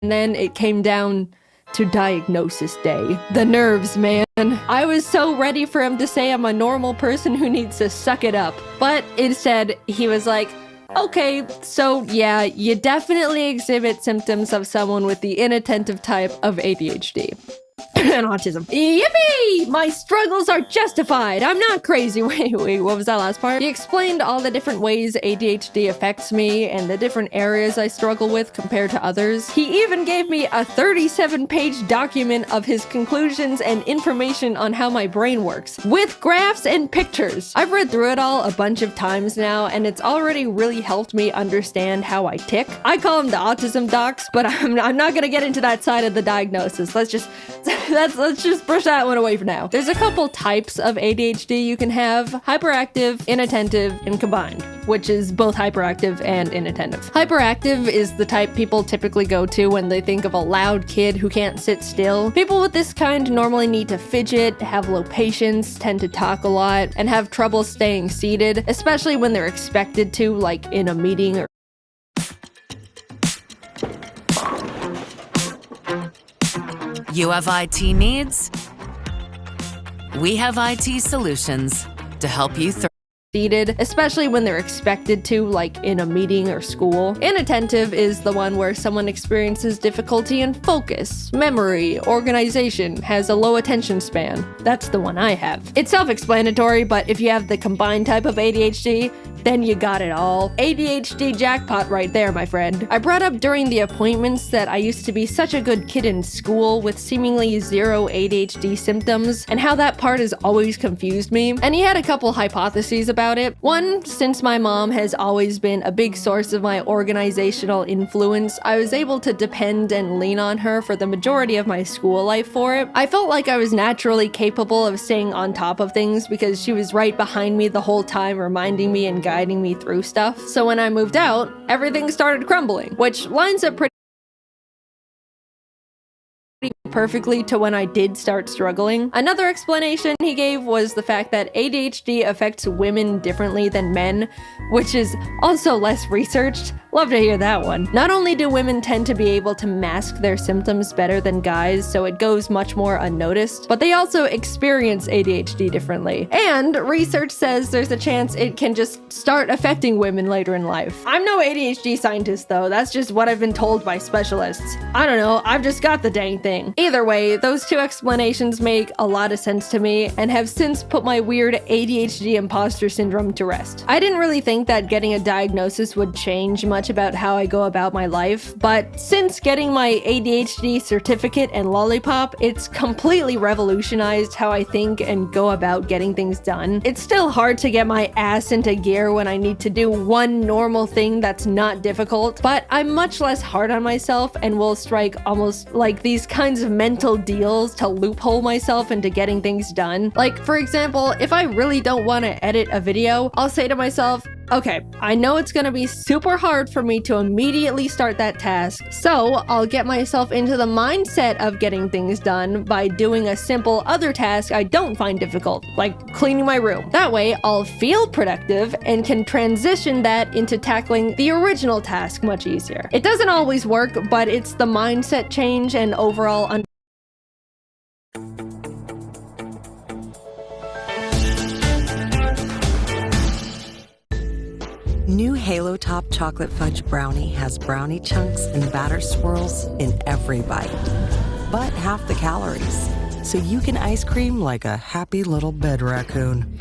And then it came down to diagnosis day. The nerves, man. I was so ready for him to say I'm a normal person who needs to suck it up. But instead, he was like, okay, so yeah, you definitely exhibit symptoms of someone with the inattentive type of ADHD. And autism. Yippee! My struggles are justified. I'm not crazy. Wait, what was that last part? He explained all the different ways ADHD affects me and the different areas I struggle with compared to others. He even gave me a 37-page document of his conclusions and information on how my brain works, with graphs and pictures. I've read through it all a bunch of times now, and it's already really helped me understand how I tick. I call them the autism docs, but I'm not gonna get into that side of the diagnosis. Let's just brush that one away for now. There's a couple types of ADHD you can have: hyperactive, inattentive, and combined, which is both hyperactive and inattentive. Hyperactive is the type people typically go to when they think of a loud kid who can't sit still. People with this kind normally need to fidget, have low patience, tend to talk a lot, and have trouble staying seated, especially when they're expected to, like in a meeting or You have IT needs? We have IT solutions to help you seated, especially when they're expected to, like in a meeting or school. Inattentive is the one where someone experiences difficulty in focus, memory, organization, has a low attention span. That's the one I have. It's self-explanatory, but if you have the combined type of ADHD, then you got it all. ADHD jackpot right there, my friend. I brought up during the appointments that I used to be such a good kid in school with seemingly zero ADHD symptoms, and how that part has always confused me. And he had a couple hypotheses about it. One, since my mom has always been a big source of my organizational influence, I was able to depend and lean on her for the majority of my school life for it. I felt like I was naturally capable of staying on top of things because she was right behind me the whole time, reminding me and guiding me through stuff. So when I moved out, everything started crumbling, which lines up pretty perfectly to when I did start struggling. Another explanation he gave was the fact that ADHD affects women differently than men, which is also less researched. Love to hear that one. Not only do women tend to be able to mask their symptoms better than guys, so it goes much more unnoticed, but they also experience ADHD differently. And research says there's a chance it can just start affecting women later in life. I'm no ADHD scientist though, that's just what I've been told by specialists. I don't know, I've just got the dang thing. Either way, those two explanations make a lot of sense to me and have since put my weird ADHD imposter syndrome to rest. I didn't really think that getting a diagnosis would change much about how I go about my life, but since getting my ADHD certificate and lollipop, it's completely revolutionized how I think and go about getting things done. It's still hard to get my ass into gear when I need to do one normal thing that's not difficult, but I'm much less hard on myself and will strike almost like these kinds of mental deals to loophole myself into getting things done. Like, for example, if I really don't want to edit a video, I'll say to myself, okay, I know it's gonna be super hard for me to immediately start that task, so I'll get myself into the mindset of getting things done by doing a simple other task I don't find difficult, like cleaning my room. That way, I'll feel productive and can transition that into tackling the original task much easier. It doesn't always work, but it's the mindset change and overall New Halo Top Chocolate Fudge Brownie has brownie chunks and batter swirls in every bite, but half the calories, so you can ice cream like a happy little bed raccoon.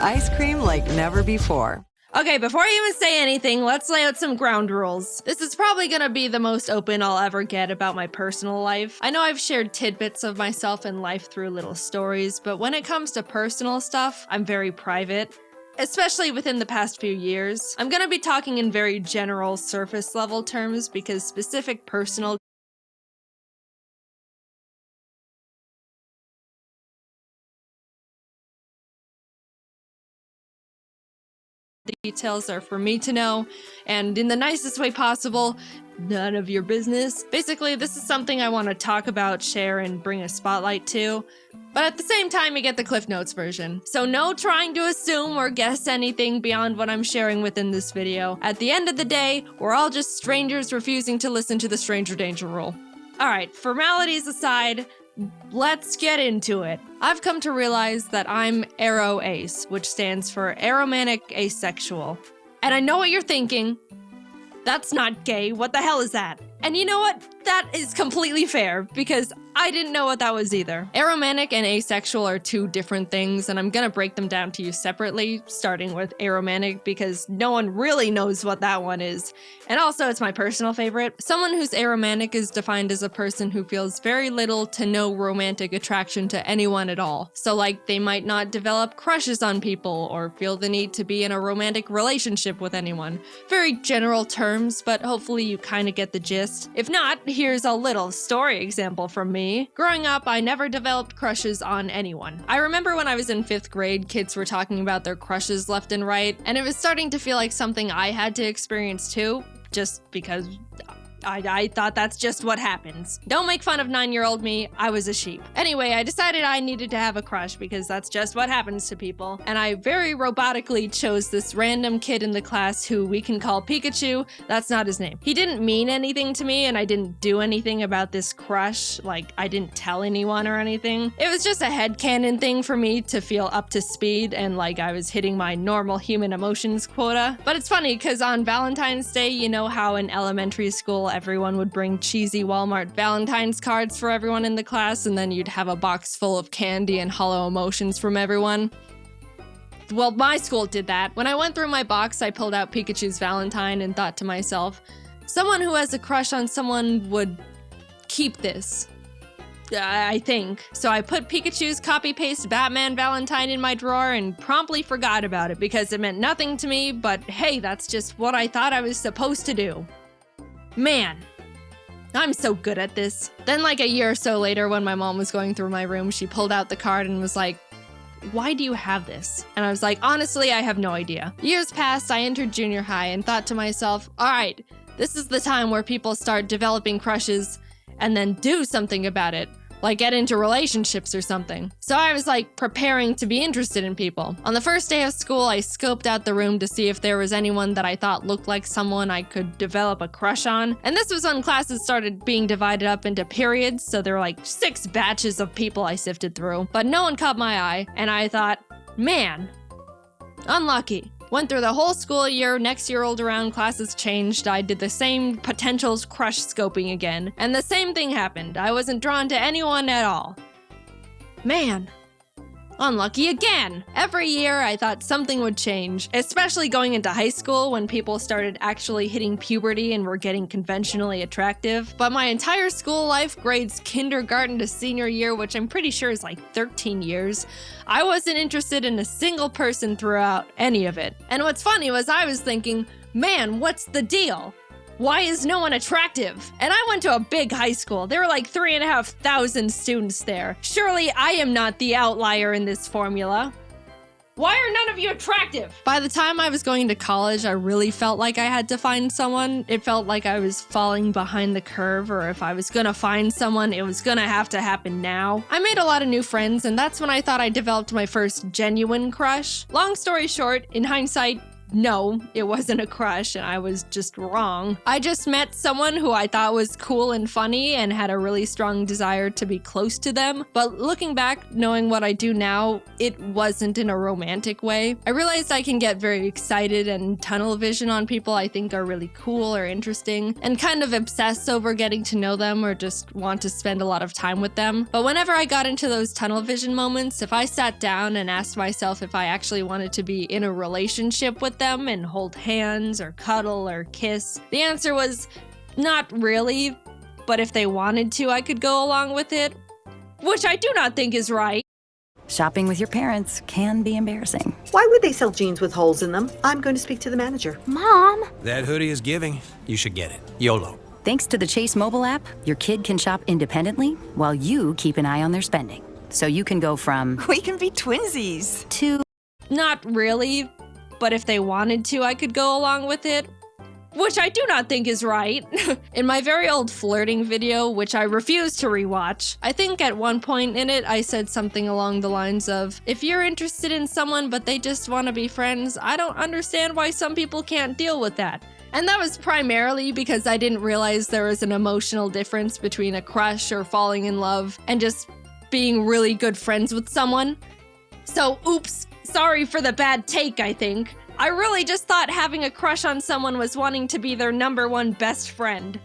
Ice cream like never before. Okay, before I even say anything, let's lay out some ground rules. This is probably gonna be the most open I'll ever get about my personal life. I know I've shared tidbits of myself and life through little stories, but when it comes to personal stuff, I'm very private. Especially within the past few years. I'm gonna be talking in very general surface level terms because specific personal details are for me to know, and in the nicest way possible, none of your business. Basically, this is something I want to talk about, share, and bring a spotlight to. But at the same time, you get the Cliff Notes version. So no trying to assume or guess anything beyond what I'm sharing within this video. At the end of the day, we're all just strangers refusing to listen to the stranger danger rule. Alright, formalities aside, let's get into it. I've come to realize that I'm aro-ace, which stands for aromantic asexual. And I know what you're thinking. That's not gay, what the hell is that? And you know what? That is completely fair, because I didn't know what that was either. Aromantic and asexual are two different things, and I'm gonna break them down to you separately, starting with aromantic, because no one really knows what that one is. And also, it's my personal favorite. Someone who's aromantic is defined as a person who feels very little to no romantic attraction to anyone at all. So like, they might not develop crushes on people, or feel the need to be in a romantic relationship with anyone. Very general terms, but hopefully you kinda get the gist. If not, here's a little story example from me. Growing up, I never developed crushes on anyone. I remember when I was in 5th grade, kids were talking about their crushes left and right, and it was starting to feel like something I had to experience too, just because I thought that's just what happens. Don't make fun of 9-year-old me, I was a sheep. Anyway, I decided I needed to have a crush because that's just what happens to people. And I very robotically chose this random kid in the class who we can call Pikachu. That's not his name. He didn't mean anything to me and I didn't do anything about this crush. Like, I didn't tell anyone or anything. It was just a headcanon thing for me to feel up to speed and like I was hitting my normal human emotions quota. But it's funny because on Valentine's Day, you know how in elementary school everyone would bring cheesy Walmart Valentine's cards for everyone in the class, and then you'd have a box full of candy and hollow emotions from everyone? Well, my school did that. When I went through my box, I pulled out Pikachu's Valentine and thought to myself, someone who has a crush on someone would keep this. I think. So I put Pikachu's copy-paste Batman Valentine in my drawer and promptly forgot about it because it meant nothing to me, but hey, that's just what I thought I was supposed to do. Man, I'm so good at this. Then like a year or so later when my mom was going through my room, she pulled out the card and was like, why do you have this? And I was like, honestly, I have no idea. Years passed, I entered junior high and thought to myself, all right, this is the time where people start developing crushes and then do something about it. Like get into relationships or something. So I was like preparing to be interested in people. On the first day of school, I scoped out the room to see if there was anyone that I thought looked like someone I could develop a crush on. And this was when classes started being divided up into periods, so there were like 6 batches of people I sifted through. But no one caught my eye, and I thought, man, unlucky. Went through the whole school year, next year rolled around, classes changed, I did the same potentials crush scoping again, and the same thing happened. I wasn't drawn to anyone at all. Man, unlucky again. Every year I thought something would change, especially going into high school when people started actually hitting puberty and were getting conventionally attractive. But my entire school life, grades kindergarten to senior year, which I'm pretty sure is like 13 years, I wasn't interested in a single person throughout any of it. And what's funny was I was thinking, man, what's the deal? Why is no one attractive? And I went to a big high school. There were like 3,500 students there. Surely I am not the outlier in this formula. Why are none of you attractive? By the time I was going to college, I really felt like I had to find someone. It felt like I was falling behind the curve, or if I was gonna find someone, it was gonna have to happen now. I made a lot of new friends, and that's when I thought I developed my first genuine crush. Long story short, in hindsight, no, it wasn't a crush and I was just wrong. I just met someone who I thought was cool and funny and had a really strong desire to be close to them. But looking back, knowing what I do now, it wasn't in a romantic way. I realized I can get very excited and tunnel vision on people I think are really cool or interesting and kind of obsess over getting to know them or just want to spend a lot of time with them. But whenever I got into those tunnel vision moments, if I sat down and asked myself if I actually wanted to be in a relationship with them and hold hands or cuddle or kiss, the answer was not really, but if they wanted to, I could go along with it, which I do not think is right. Shopping with your parents can be embarrassing. Why would they sell jeans with holes in them? I'm going to speak to the manager. Mom! That hoodie is giving. You should get it. YOLO. Thanks to the Chase mobile app, your kid can shop independently while you keep an eye on their spending. So you can go from We can be twinsies. to Not really, but if they wanted to, I could go along with it. Which I do not think is right. In my very old flirting video, which I refuse to rewatch, I think at one point in it I said something along the lines of, if you're interested in someone but they just want to be friends, I don't understand why some people can't deal with that. And that was primarily because I didn't realize there was an emotional difference between a crush or falling in love and just being really good friends with someone. So, oops, sorry for the bad take, I think. I really just thought having a crush on someone was wanting to be their #1 best friend.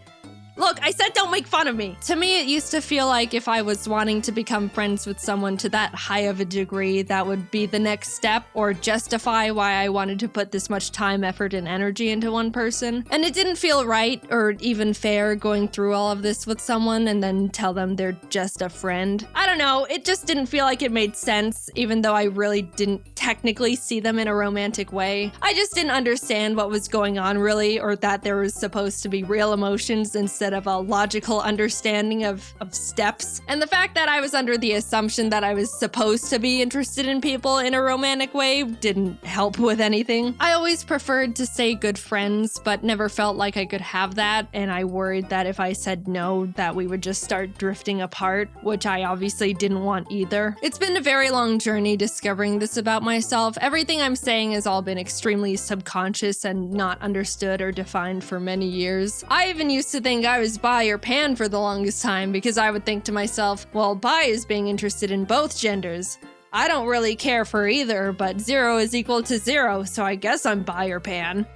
Look, I said don't make fun of me. To me, it used to feel like if I was wanting to become friends with someone to that high of a degree, that would be the next step or justify why I wanted to put this much time, effort, and energy into one person. And it didn't feel right or even fair going through all of this with someone and then tell them they're just a friend. I don't know, it just didn't feel like it made sense, even though I really didn't technically see them in a romantic way. I just didn't understand what was going on really, or that there was supposed to be real emotions instead of a logical understanding of steps. And the fact that I was under the assumption that I was supposed to be interested in people in a romantic way didn't help with anything. I always preferred to stay good friends, but never felt like I could have that, and I worried that if I said no, that we would just start drifting apart, which I obviously didn't want either. It's been a very long journey discovering this about myself. Everything I'm saying has all been extremely subconscious and not understood or defined for many years. I even used to think I was bi or pan for the longest time because I would think to myself, well, bi is being interested in both genders. I don't really care for either, but 0 is equal to 0, so I guess I'm bi or pan.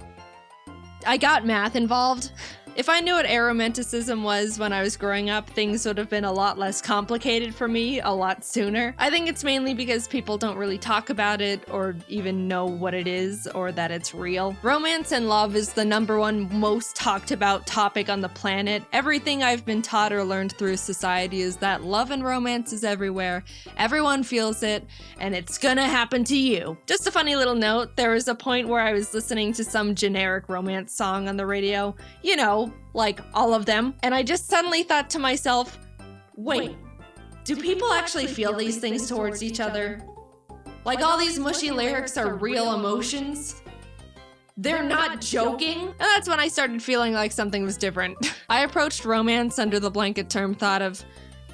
I got math involved. If I knew what aromanticism was when I was growing up, things would have been a lot less complicated for me a lot sooner. I think it's mainly because people don't really talk about it or even know what it is or that it's real. Romance and love is the #1 most talked about topic on the planet. Everything I've been taught or learned through society is that love and romance is everywhere. Everyone feels it, and it's gonna happen to you. Just a funny little note, there was a point where I was listening to some generic romance song on the radio. You know, like all of them. And I just suddenly thought to myself, wait, do people actually feel these things towards each other? Like all these mushy lyrics are real emotions? They're not joking? And that's when I started feeling like something was different. I approached romance under the blanket term thought of,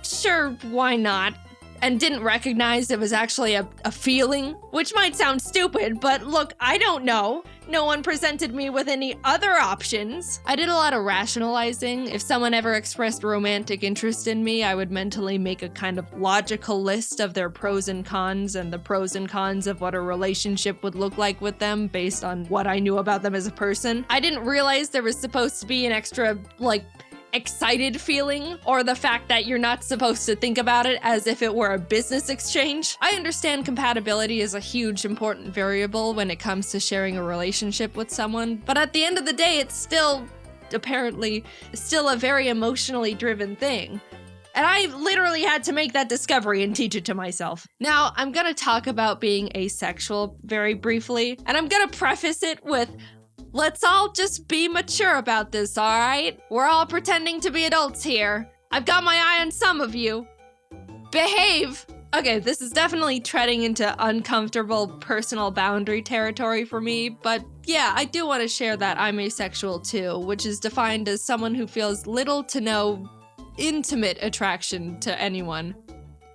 sure, why not? And didn't recognize it was actually a feeling, which might sound stupid, but look, I don't know. No one presented me with any other options. I did a lot of rationalizing. If someone ever expressed romantic interest in me, I would mentally make a kind of logical list of their pros and cons and the pros and cons of what a relationship would look like with them based on what I knew about them as a person. I didn't realize there was supposed to be an extra, excited feeling, or the fact that you're not supposed to think about it as if it were a business exchange. I understand compatibility is a huge important variable when it comes to sharing a relationship with someone, but at the end of the day, it's still, apparently, still a very emotionally driven thing. And I literally had to make that discovery and teach it to myself. Now, I'm gonna talk about being asexual very briefly, and I'm gonna preface it with, let's all just be mature about this, all right? We're all pretending to be adults here. I've got my eye on some of you. Behave! Okay, this is definitely treading into uncomfortable personal boundary territory for me, but yeah, I do want to share that I'm asexual too, which is defined as someone who feels little to no intimate attraction to anyone.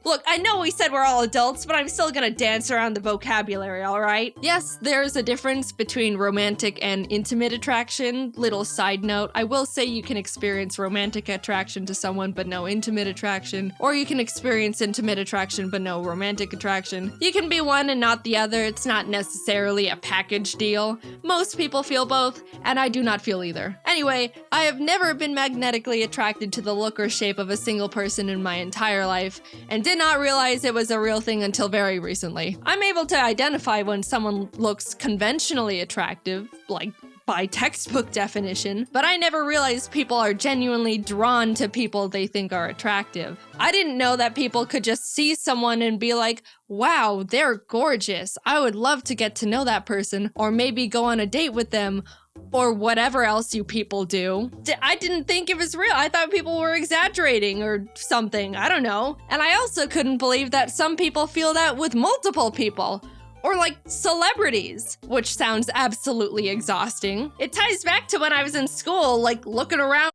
Look, I know we said we're all adults, but I'm still gonna dance around the vocabulary, alright? Yes, there's a difference between romantic and intimate attraction. Little side note, I will say you can experience romantic attraction to someone but no intimate attraction, or you can experience intimate attraction but no romantic attraction. You can be one and not the other, it's not necessarily a package deal. Most people feel both, and I do not feel either. Anyway, I have never been magnetically attracted to the look or shape of a single person in my entire life, and did not realize it was a real thing until very recently. I'm able to identify when someone looks conventionally attractive, like by textbook definition, but I never realized people are genuinely drawn to people they think are attractive. I didn't know that people could just see someone and be like, wow, they're gorgeous. I would love to get to know that person, or maybe go on a date with them, or whatever else you people do. I didn't think it was real. I thought people were exaggerating or something. I don't know. And I also couldn't believe that some people feel that with multiple people. Or like celebrities, which sounds absolutely exhausting. It ties back to when I was in school, like looking around.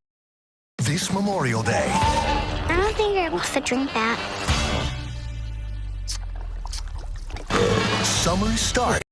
This Memorial Day. I don't think you're supposed to drink that. Summer start.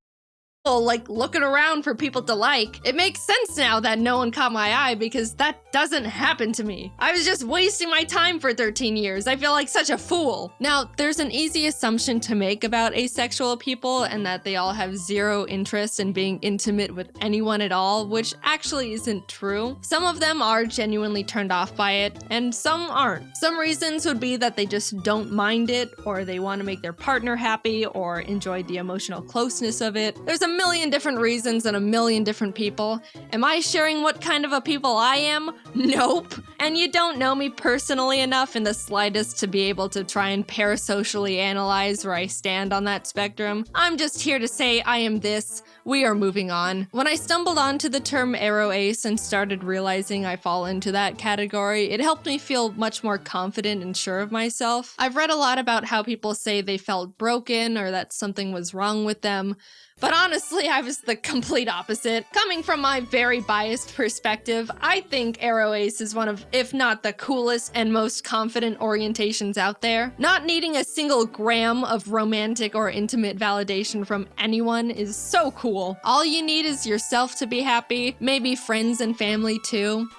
Like looking around for people to like. It makes sense now that no one caught my eye because that doesn't happen to me. I was just wasting my time for 13 years. I feel like such a fool. Now, there's an easy assumption to make about asexual people and that they all have zero interest in being intimate with anyone at all, which actually isn't true. Some of them are genuinely turned off by it, and some aren't. Some reasons would be that they just don't mind it, or they want to make their partner happy, or enjoy the emotional closeness of it. There's a million different reasons and a million different people. Am I sharing what kind of a people I am? Nope. And you don't know me personally enough in the slightest to be able to try and parasocially analyze where I stand on that spectrum. I'm just here to say I am this. We are moving on. When I stumbled onto the term ace and started realizing I fall into that category, it helped me feel much more confident and sure of myself. I've read a lot about how people say they felt broken or that something was wrong with them. But honestly, I was the complete opposite. Coming from my very biased perspective, I think ace is one of, if not the coolest and most confident orientations out there. Not needing a single gram of romantic or intimate validation from anyone is so cool. All you need is yourself to be happy, maybe friends and family too.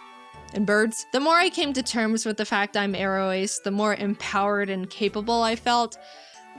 And birds. The more I came to terms with the fact I'm ace, the more empowered and capable I felt.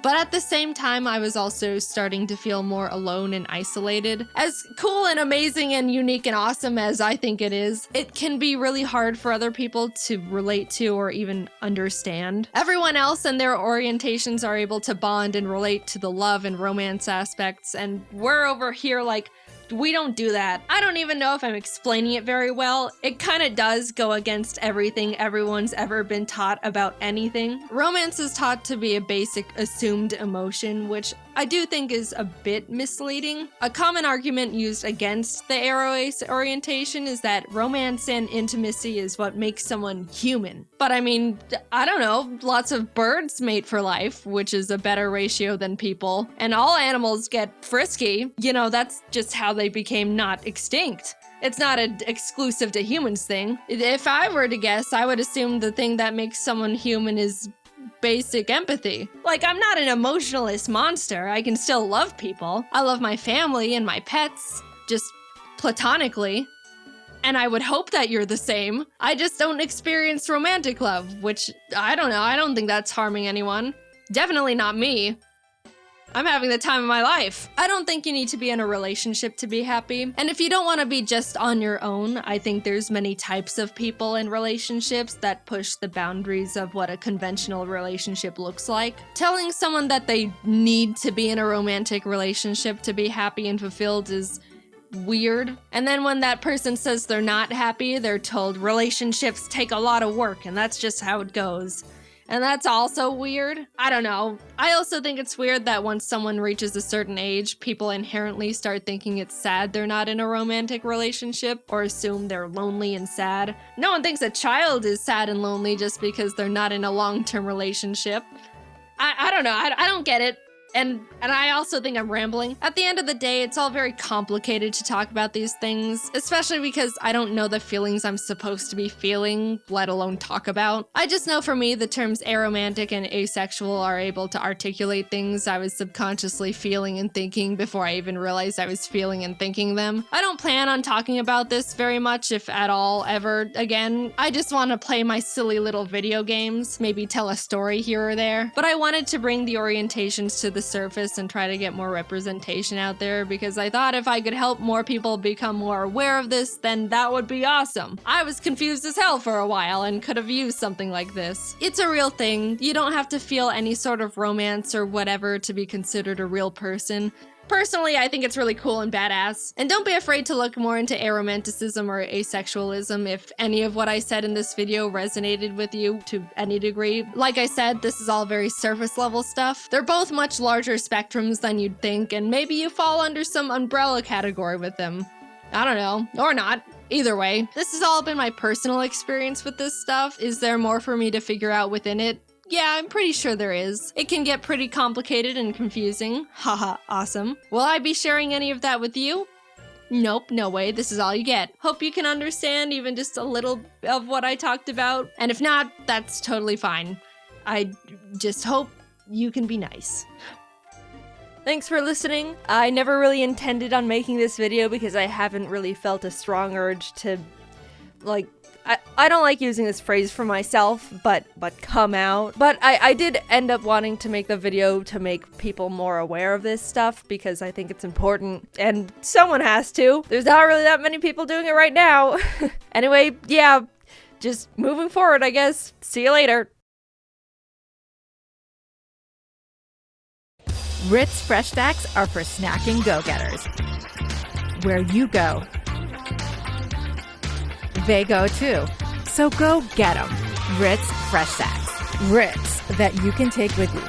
But at the same time, I was also starting to feel more alone and isolated. As cool and amazing and unique and awesome as I think it is, it can be really hard for other people to relate to or even understand. Everyone else and their orientations are able to bond and relate to the love and romance aspects, and we're over here like, we don't do that. I don't even know if I'm explaining it very well. It kind of does go against everything everyone's ever been taught about anything. Romance is taught to be a basic assumed emotion, which I do think is a bit misleading. A common argument used against the ace orientation is that romance and intimacy is what makes someone human. But I mean, I don't know, lots of birds mate for life, which is a better ratio than people, and all animals get frisky. You know, that's just how they became not extinct. It's not an exclusive to humans thing. If I were to guess, I would assume the thing that makes someone human is basic empathy. Like, I'm not an emotionalist monster. I can still love people. I love my family and my pets, just platonically. And I would hope that you're the same. I just don't experience romantic love, which, I don't know, I don't think that's harming anyone. Definitely not me. I'm having the time of my life. I don't think you need to be in a relationship to be happy. And if you don't want to be just on your own, I think there's many types of people in relationships that push the boundaries of what a conventional relationship looks like. Telling someone that they need to be in a romantic relationship to be happy and fulfilled is weird. And then when that person says they're not happy, they're told relationships take a lot of work and that's just how it goes. And that's also weird. I don't know. I also think it's weird that once someone reaches a certain age, people inherently start thinking it's sad they're not in a romantic relationship or assume they're lonely and sad. No one thinks a child is sad and lonely just because they're not in a long-term relationship. I don't know. I don't get it. And I also think I'm rambling. At the end of the day, it's all very complicated to talk about these things, especially because I don't know the feelings I'm supposed to be feeling, let alone talk about. I just know for me, the terms aromantic and asexual are able to articulate things I was subconsciously feeling and thinking before I even realized I was feeling and thinking them. I don't plan on talking about this very much, if at all, ever again. I just want to play my silly little video games, maybe tell a story here or there. But I wanted to bring the orientations to the surface and try to get more representation out there because I thought if I could help more people become more aware of this, then that would be awesome. I was confused as hell for a while and could have used something like this. It's a real thing. You don't have to feel any sort of romance or whatever to be considered a real person. Personally, I think it's really cool and badass. And don't be afraid to look more into aromanticism or asexualism if any of what I said in this video resonated with you to any degree. Like I said, this is all very surface level stuff. They're both much larger spectrums than you'd think, and maybe you fall under some umbrella category with them. I don't know, or not. Either way, this has all been my personal experience with this stuff. Is there more for me to figure out within it? Yeah, I'm pretty sure there is. It can get pretty complicated and confusing. Haha, awesome. Will I be sharing any of that with you? Nope, no way. This is all you get. Hope you can understand even just a little of what I talked about. And if not, that's totally fine. I just hope you can be nice. Thanks for listening. I never really intended on making this video because I haven't really felt a strong urge to, like, I don't like using this phrase for myself, but come out. But I did end up wanting to make the video to make people more aware of this stuff because I think it's important and someone has to. There's not really that many people doing it right now. Anyway, yeah, just moving forward, I guess. See you later. Ritz Fresh Stacks are for snacking go-getters. Where you go, they go too. So go get them. Ritz Fresh Stacks. Ritz that you can take with you.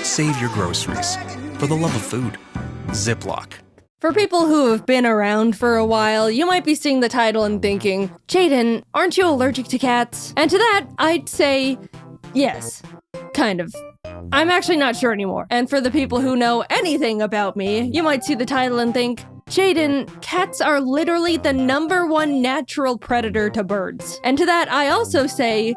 Save your groceries. For the love of food. Ziploc. For people who have been around for a while, you might be seeing the title and thinking, Jaden, aren't you allergic to cats? And to that, I'd say, yes. Kind of. I'm actually not sure anymore. And for the people who know anything about me, you might see the title and think, Jaden, cats are literally the #1 natural predator to birds. And to that, I also say,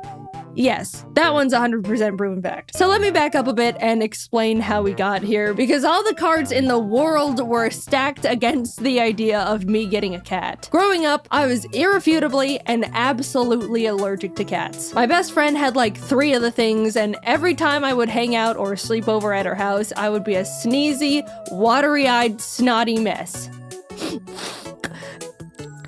yes, that one's 100% proven fact. So let me back up a bit and explain how we got here, because all the cards in the world were stacked against the idea of me getting a cat. Growing up, I was irrefutably and absolutely allergic to cats. My best friend had like 3 of the things, and every time I would hang out or sleep over at her house, I would be a sneezy, watery-eyed, snotty mess.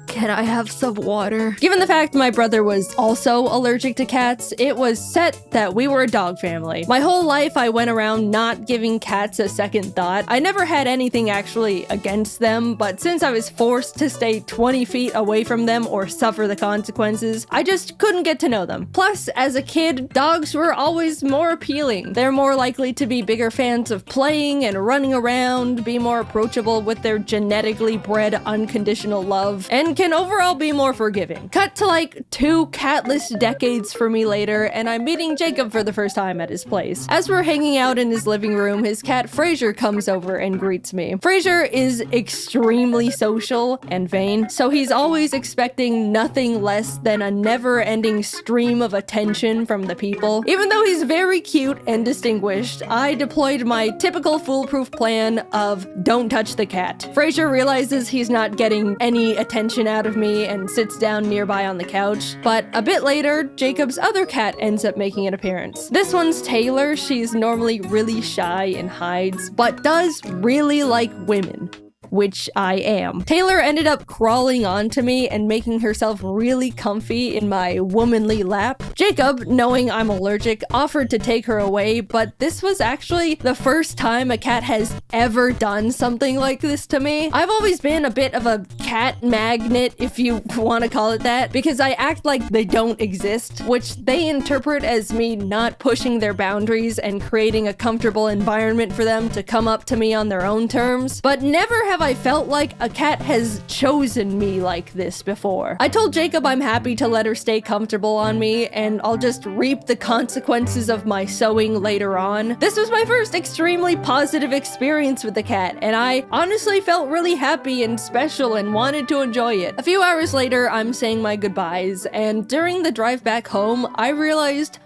Can I have some water? Given the fact my brother was also allergic to cats, it was set that we were a dog family. My whole life I went around not giving cats a second thought. I never had anything actually against them, but since I was forced to stay 20 feet away from them or suffer the consequences, I just couldn't get to know them. Plus, as a kid, dogs were always more appealing. They're more likely to be bigger fans of playing and running around, be more approachable with their genetically bred unconditional love, and can overall be more forgiving. Cut to like 2 catless decades for me later, and I'm meeting Jacob for the first time at his place. As we're hanging out in his living room, his cat Fraser comes over and greets me. Fraser is extremely social and vain, so he's always expecting nothing less than a never-ending stream of attention from the people. Even though he's very cute and distinguished, I deployed my typical foolproof plan of don't touch the cat. Fraser realizes he's not getting any attention out of me and sits down nearby on the couch, but a bit later, Jacob's other cat ends up making an appearance. This one's Taylor. She's normally really shy and hides, but does really like women, which I am. Taylor ended up crawling onto me and making herself really comfy in my womanly lap. Jacob, knowing I'm allergic, offered to take her away, but this was actually the first time a cat has ever done something like this to me. I've always been a bit of a cat magnet, if you want to call it that, because I act like they don't exist, which they interpret as me not pushing their boundaries and creating a comfortable environment for them to come up to me on their own terms. But never have I felt like a cat has chosen me like this before. I told Jacob I'm happy to let her stay comfortable on me, and I'll just reap the consequences of my sewing later on. This was my first extremely positive experience with the cat, and I honestly felt really happy and special and wanted to enjoy it. A few hours later, I'm saying my goodbyes, and during the drive back home, I realized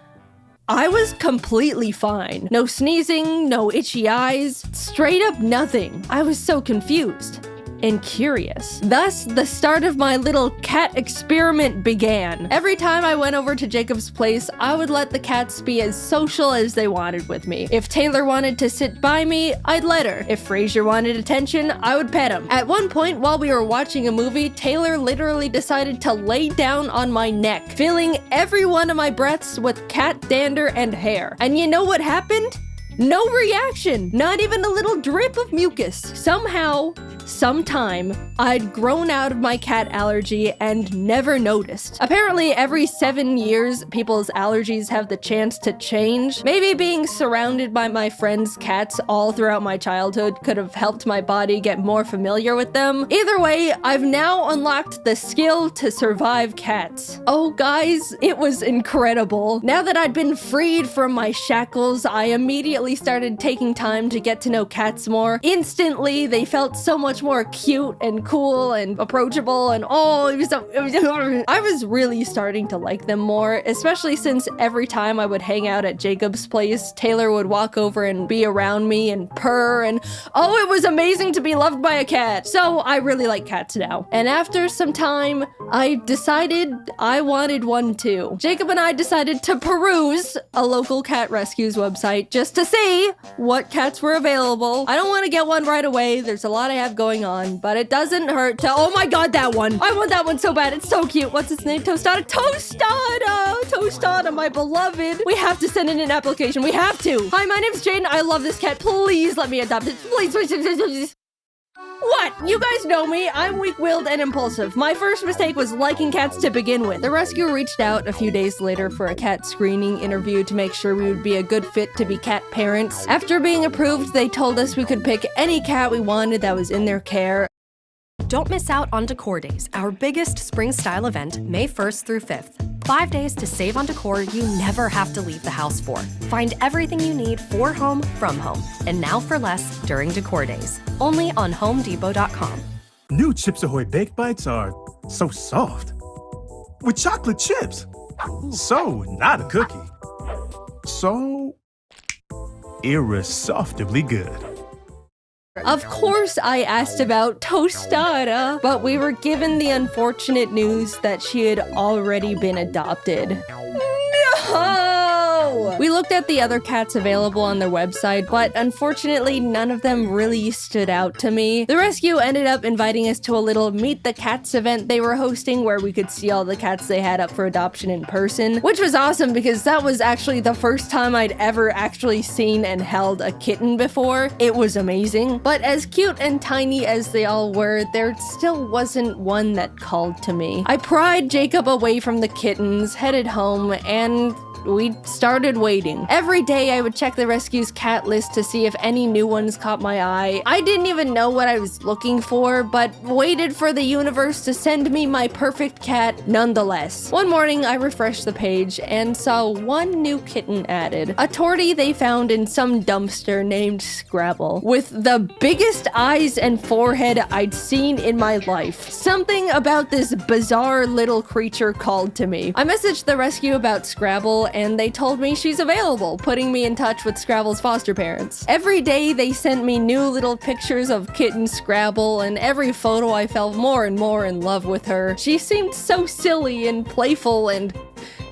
I was completely fine. No sneezing, no itchy eyes, straight up nothing. I was so confused and curious. Thus, the start of my little cat experiment began. Every time I went over to Jacob's place, I would let the cats be as social as they wanted with me. If Taylor wanted to sit by me, I'd let her. If Fraser wanted attention, I would pet him. At one point, while we were watching a movie, Taylor literally decided to lay down on my neck, filling every one of my breaths with cat dander and hair. And you know what happened? No reaction, not even a little drip of mucus. Somehow, sometime, I'd grown out of my cat allergy and never noticed. Apparently, every 7 years, people's allergies have the chance to change. Maybe being surrounded by my friends' cats all throughout my childhood could have helped my body get more familiar with them. Either way, I've now unlocked the skill to survive cats. Oh guys, it was incredible. Now that I'd been freed from my shackles, I immediately started taking time to get to know cats more. Instantly, they felt so much more cute and cool and approachable, and I was really starting to like them more, especially since every time I would hang out at Jacob's place, Taylor would walk over and be around me and purr, and oh, it was amazing to be loved by a cat. So I really like cats now. And after some time, I decided I wanted one too. Jacob and I decided to peruse a local cat rescues website just to see what cats were available. I don't want to get one right away. There's a lot I have going on, but it doesn't hurt to— oh my god, that one! I want that one so bad. It's so cute. What's its name? Tostada? Tostada, my beloved. We have to send in an application. We have to. Hi, my name's Jane. I love this cat. Please let me adopt it. Please. What? You guys know me. I'm weak-willed and impulsive. My first mistake was liking cats to begin with. The rescue reached out a few days later for a cat screening interview to make sure we would be a good fit to be cat parents. After being approved, they told us we could pick any cat we wanted that was in their care. Don't miss out on Decor Days, our biggest spring style event, May 1st through 5th. 5 days to save on decor you never have to leave the house for. Find everything you need for home, from home, and now for less during Decor Days. Only on HomeDepot.com. New Chips Ahoy Baked Bites are so soft. With chocolate chips. So not a cookie. So irresistibly good. Of course I asked about Tostada, but we were given the unfortunate news that she had already been adopted. No! We looked at the other cats available on their website, but unfortunately none of them really stood out to me. The rescue ended up inviting us to a little Meet the Cats event they were hosting where we could see all the cats they had up for adoption in person, which was awesome because that was actually the first time I'd ever actually seen and held a kitten before. It was amazing. But as cute and tiny as they all were, there still wasn't one that called to me. I pried Jacob away from the kittens, headed home, and we started waiting. Every day I would check the rescue's cat list to see if any new ones caught my eye. I didn't even know what I was looking for, but waited for the universe to send me my perfect cat nonetheless. One morning I refreshed the page and saw one new kitten added. A tortie they found in some dumpster named Scrabble, with the biggest eyes and forehead I'd seen in my life. Something about this bizarre little creature called to me. I messaged the rescue about Scrabble and they told me she's available, putting me in touch with Scrabble's foster parents. Every day they sent me new little pictures of kitten Scrabble, and every photo I fell more and more in love with her. She seemed so silly and playful, and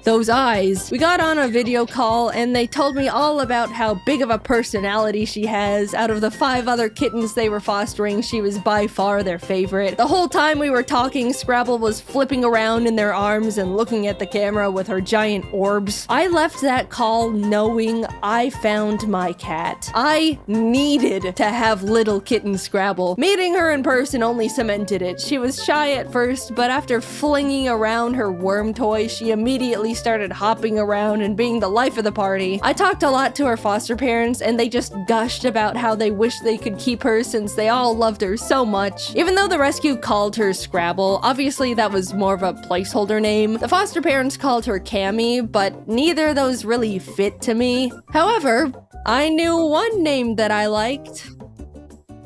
those eyes. We got on a video call and they told me all about how big of a personality she has. Out of the 5 other kittens they were fostering, she was by far their favorite. The whole time we were talking, Scrabble was flipping around in their arms and looking at the camera with her giant orbs. I left that call knowing I found my cat. I needed to have little kitten Scrabble. Meeting her in person only cemented it. She was shy at first, but after flinging around her worm toy, she immediately started hopping around and being the life of the party. I talked a lot to her foster parents and they just gushed about how they wish they could keep her since they all loved her so much. Even though the rescue called her Scrabble, obviously that was more of a placeholder name. The foster parents called her Cammy, but neither of those really fit to me. However, I knew one name that I liked.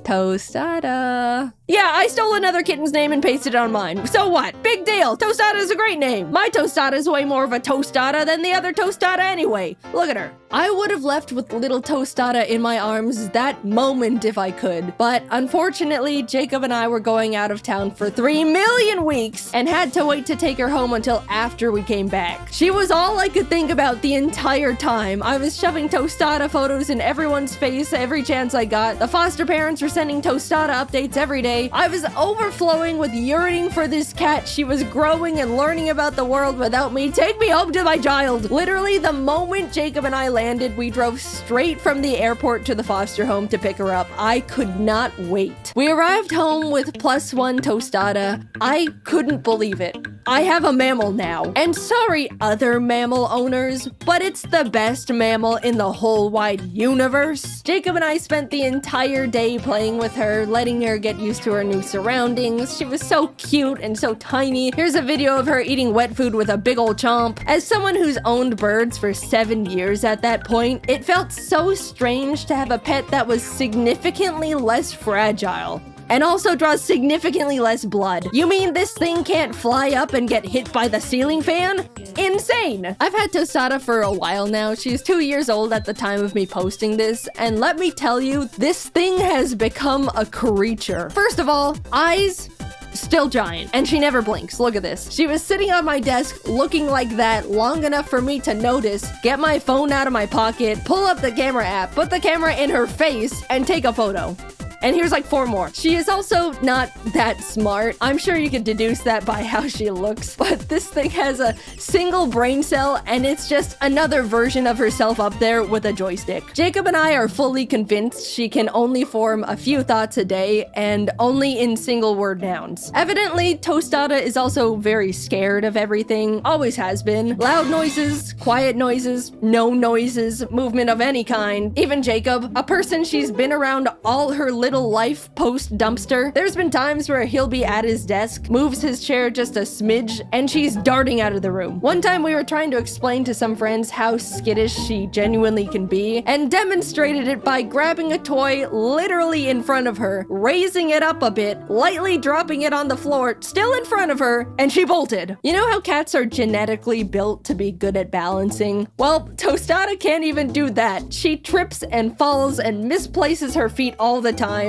Tostada. Yeah, I stole another kitten's name and pasted it on mine. So what? Big deal. Tostada is a great name. My Tostada is way more of a Tostada than the other Tostada anyway. Look at her. I would have left with little Tostada in my arms that moment if I could. But unfortunately, Jacob and I were going out of town for 3 million weeks and had to wait to take her home until after we came back. She was all I could think about the entire time. I was shoving Tostada photos in everyone's face every chance I got. The foster parents were sending Tostada updates every day. I was overflowing with yearning for this cat. She was growing and learning about the world without me. Take me home to my child. Literally, the moment Jacob and I landed, we drove straight from the airport to the foster home to pick her up. I could not wait. We arrived home with +1 Tostada. I couldn't believe it. I have a mammal now. And sorry, other mammal owners, but it's the best mammal in the whole wide universe. Jacob and I spent the entire day playing with her, letting her get used to her new surroundings. She was so cute and so tiny. Here's a video of her eating wet food with a big ol' chomp. As someone who's owned birds for 7 years at that point, it felt so strange to have a pet that was significantly less fragile. And also draws significantly less blood. You mean this thing can't fly up and get hit by the ceiling fan? Insane! I've had Tostada for a while now. She's 2 years old at the time of me posting this, and let me tell you, this thing has become a creature. First of all, eyes, still giant, and she never blinks. Look at this. She was sitting on my desk looking like that long enough for me to notice, get my phone out of my pocket, pull up the camera app, put the camera in her face, and take a photo. And here's like 4 more. She is also not that smart. I'm sure you could deduce that by how she looks, but this thing has a single brain cell and it's just another version of herself up there with a joystick. Jacob and I are fully convinced she can only form a few thoughts a day and only in single word nouns. Evidently, Tostada is also very scared of everything, always has been. Loud noises, quiet noises, no noises, movement of any kind. Even Jacob, a person she's been around all her little life post dumpster. There's been times where he'll be at his desk, moves his chair just a smidge, and she's darting out of the room. One time we were trying to explain to some friends how skittish she genuinely can be, and demonstrated it by grabbing a toy literally in front of her, raising it up a bit, lightly dropping it on the floor, still in front of her, and she bolted. You know how cats are genetically built to be good at balancing? Well, Tostada can't even do that. She trips and falls and misplaces her feet all the time.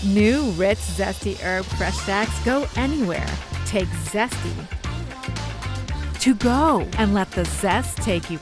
New Ritz Zesty Herb Fresh Stacks go anywhere. Take Zesty to go and let the zest take you.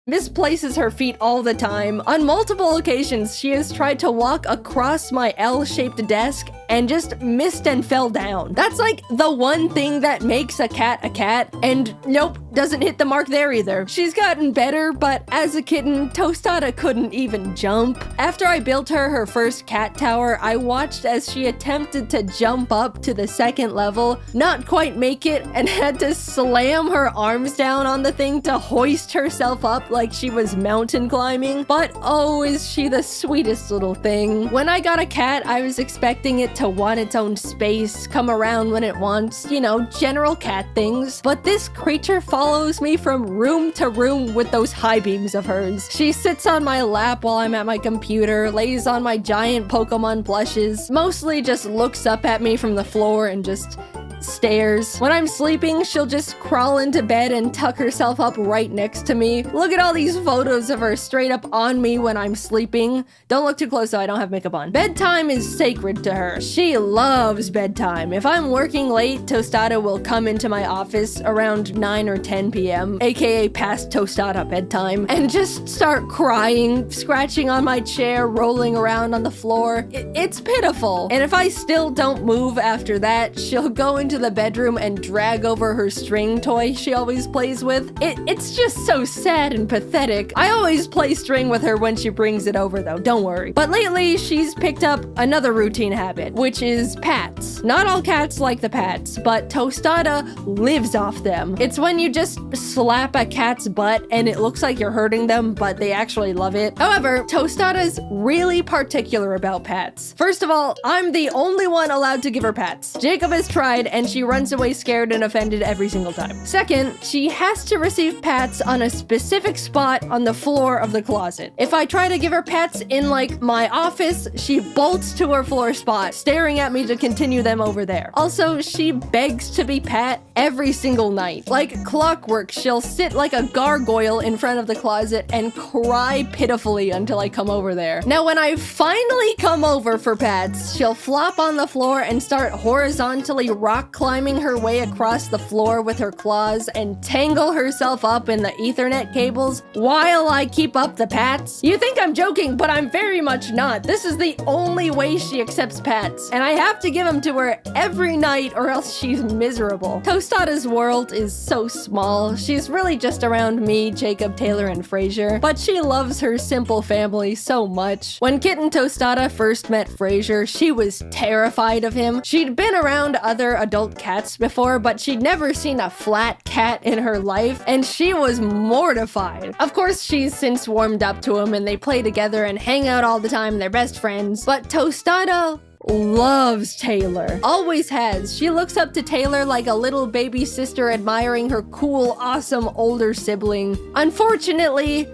Misplaces her feet all the time. On multiple occasions, she has tried to walk across my L-shaped desk and just missed and fell down. That's like the one thing that makes a cat, and nope, doesn't hit the mark there either. She's gotten better, but as a kitten, Tostada couldn't even jump. After I built her first cat tower, I watched as she attempted to jump up to the 2nd level, not quite make it, and had to slam her arms down on the thing to hoist herself up like she was mountain climbing. But oh, is she the sweetest little thing. When I got a cat, I was expecting it to want its own space, come around when it wants, you know, general cat things. But this creature follows me from room to room with those high beams of hers. She sits on my lap while I'm at my computer, lays on my giant Pokemon plushes, mostly just looks up at me from the floor and just stares. When I'm sleeping, she'll just crawl into bed and tuck herself up right next to me. Look at all these photos of her straight up on me when I'm sleeping. Don't look too close so I don't have makeup on. Bedtime is sacred to her. She loves bedtime. If I'm working late, Tostada will come into my office around 9 or 10 p.m., aka past Tostada bedtime, and just start crying, scratching on my chair, rolling around on the floor. It's pitiful. And if I still don't move after that, she'll go into the bedroom and drag over her string toy she always plays with. It's just so sad and pathetic. I always play string with her when she brings it over though, don't worry. But lately, she's picked up another routine habit, which is pats. Not all cats like the pats, but Tostada lives off them. It's when you just slap a cat's butt and it looks like you're hurting them, but they actually love it. However, Tostada's really particular about pats. First of all, I'm the only one allowed to give her pats. Jacob has tried and she runs away scared and offended every single time. Second, she has to receive pats on a specific spot on the floor of the closet. If I try to give her pats in like my office, she bolts to her floor spot, staring at me to continue them over there. Also, she begs to be pat every single night. Like clockwork, she'll sit like a gargoyle in front of the closet and cry pitifully until I come over there. Now, when I finally come over for pats, she'll flop on the floor and start horizontally rock rock climbing her way across the floor with her claws and tangle herself up in the Ethernet cables while I keep up the pats? You think I'm joking, but I'm very much not. This is the only way she accepts pats, and I have to give them to her every night or else she's miserable. Tostada's world is so small. She's really just around me, Jacob, Taylor, and Frasier, but she loves her simple family so much. When Kitten Tostada first met Frasier, she was terrified of him. She'd been around other adult cats before, but she'd never seen a flat cat in her life, and she was mortified. Of course, she's since warmed up to him and they play together and hang out all the time, they're best friends, but Tostada loves Taylor. Always has. She looks up to Taylor like a little baby sister admiring her cool, awesome older sibling. Unfortunately,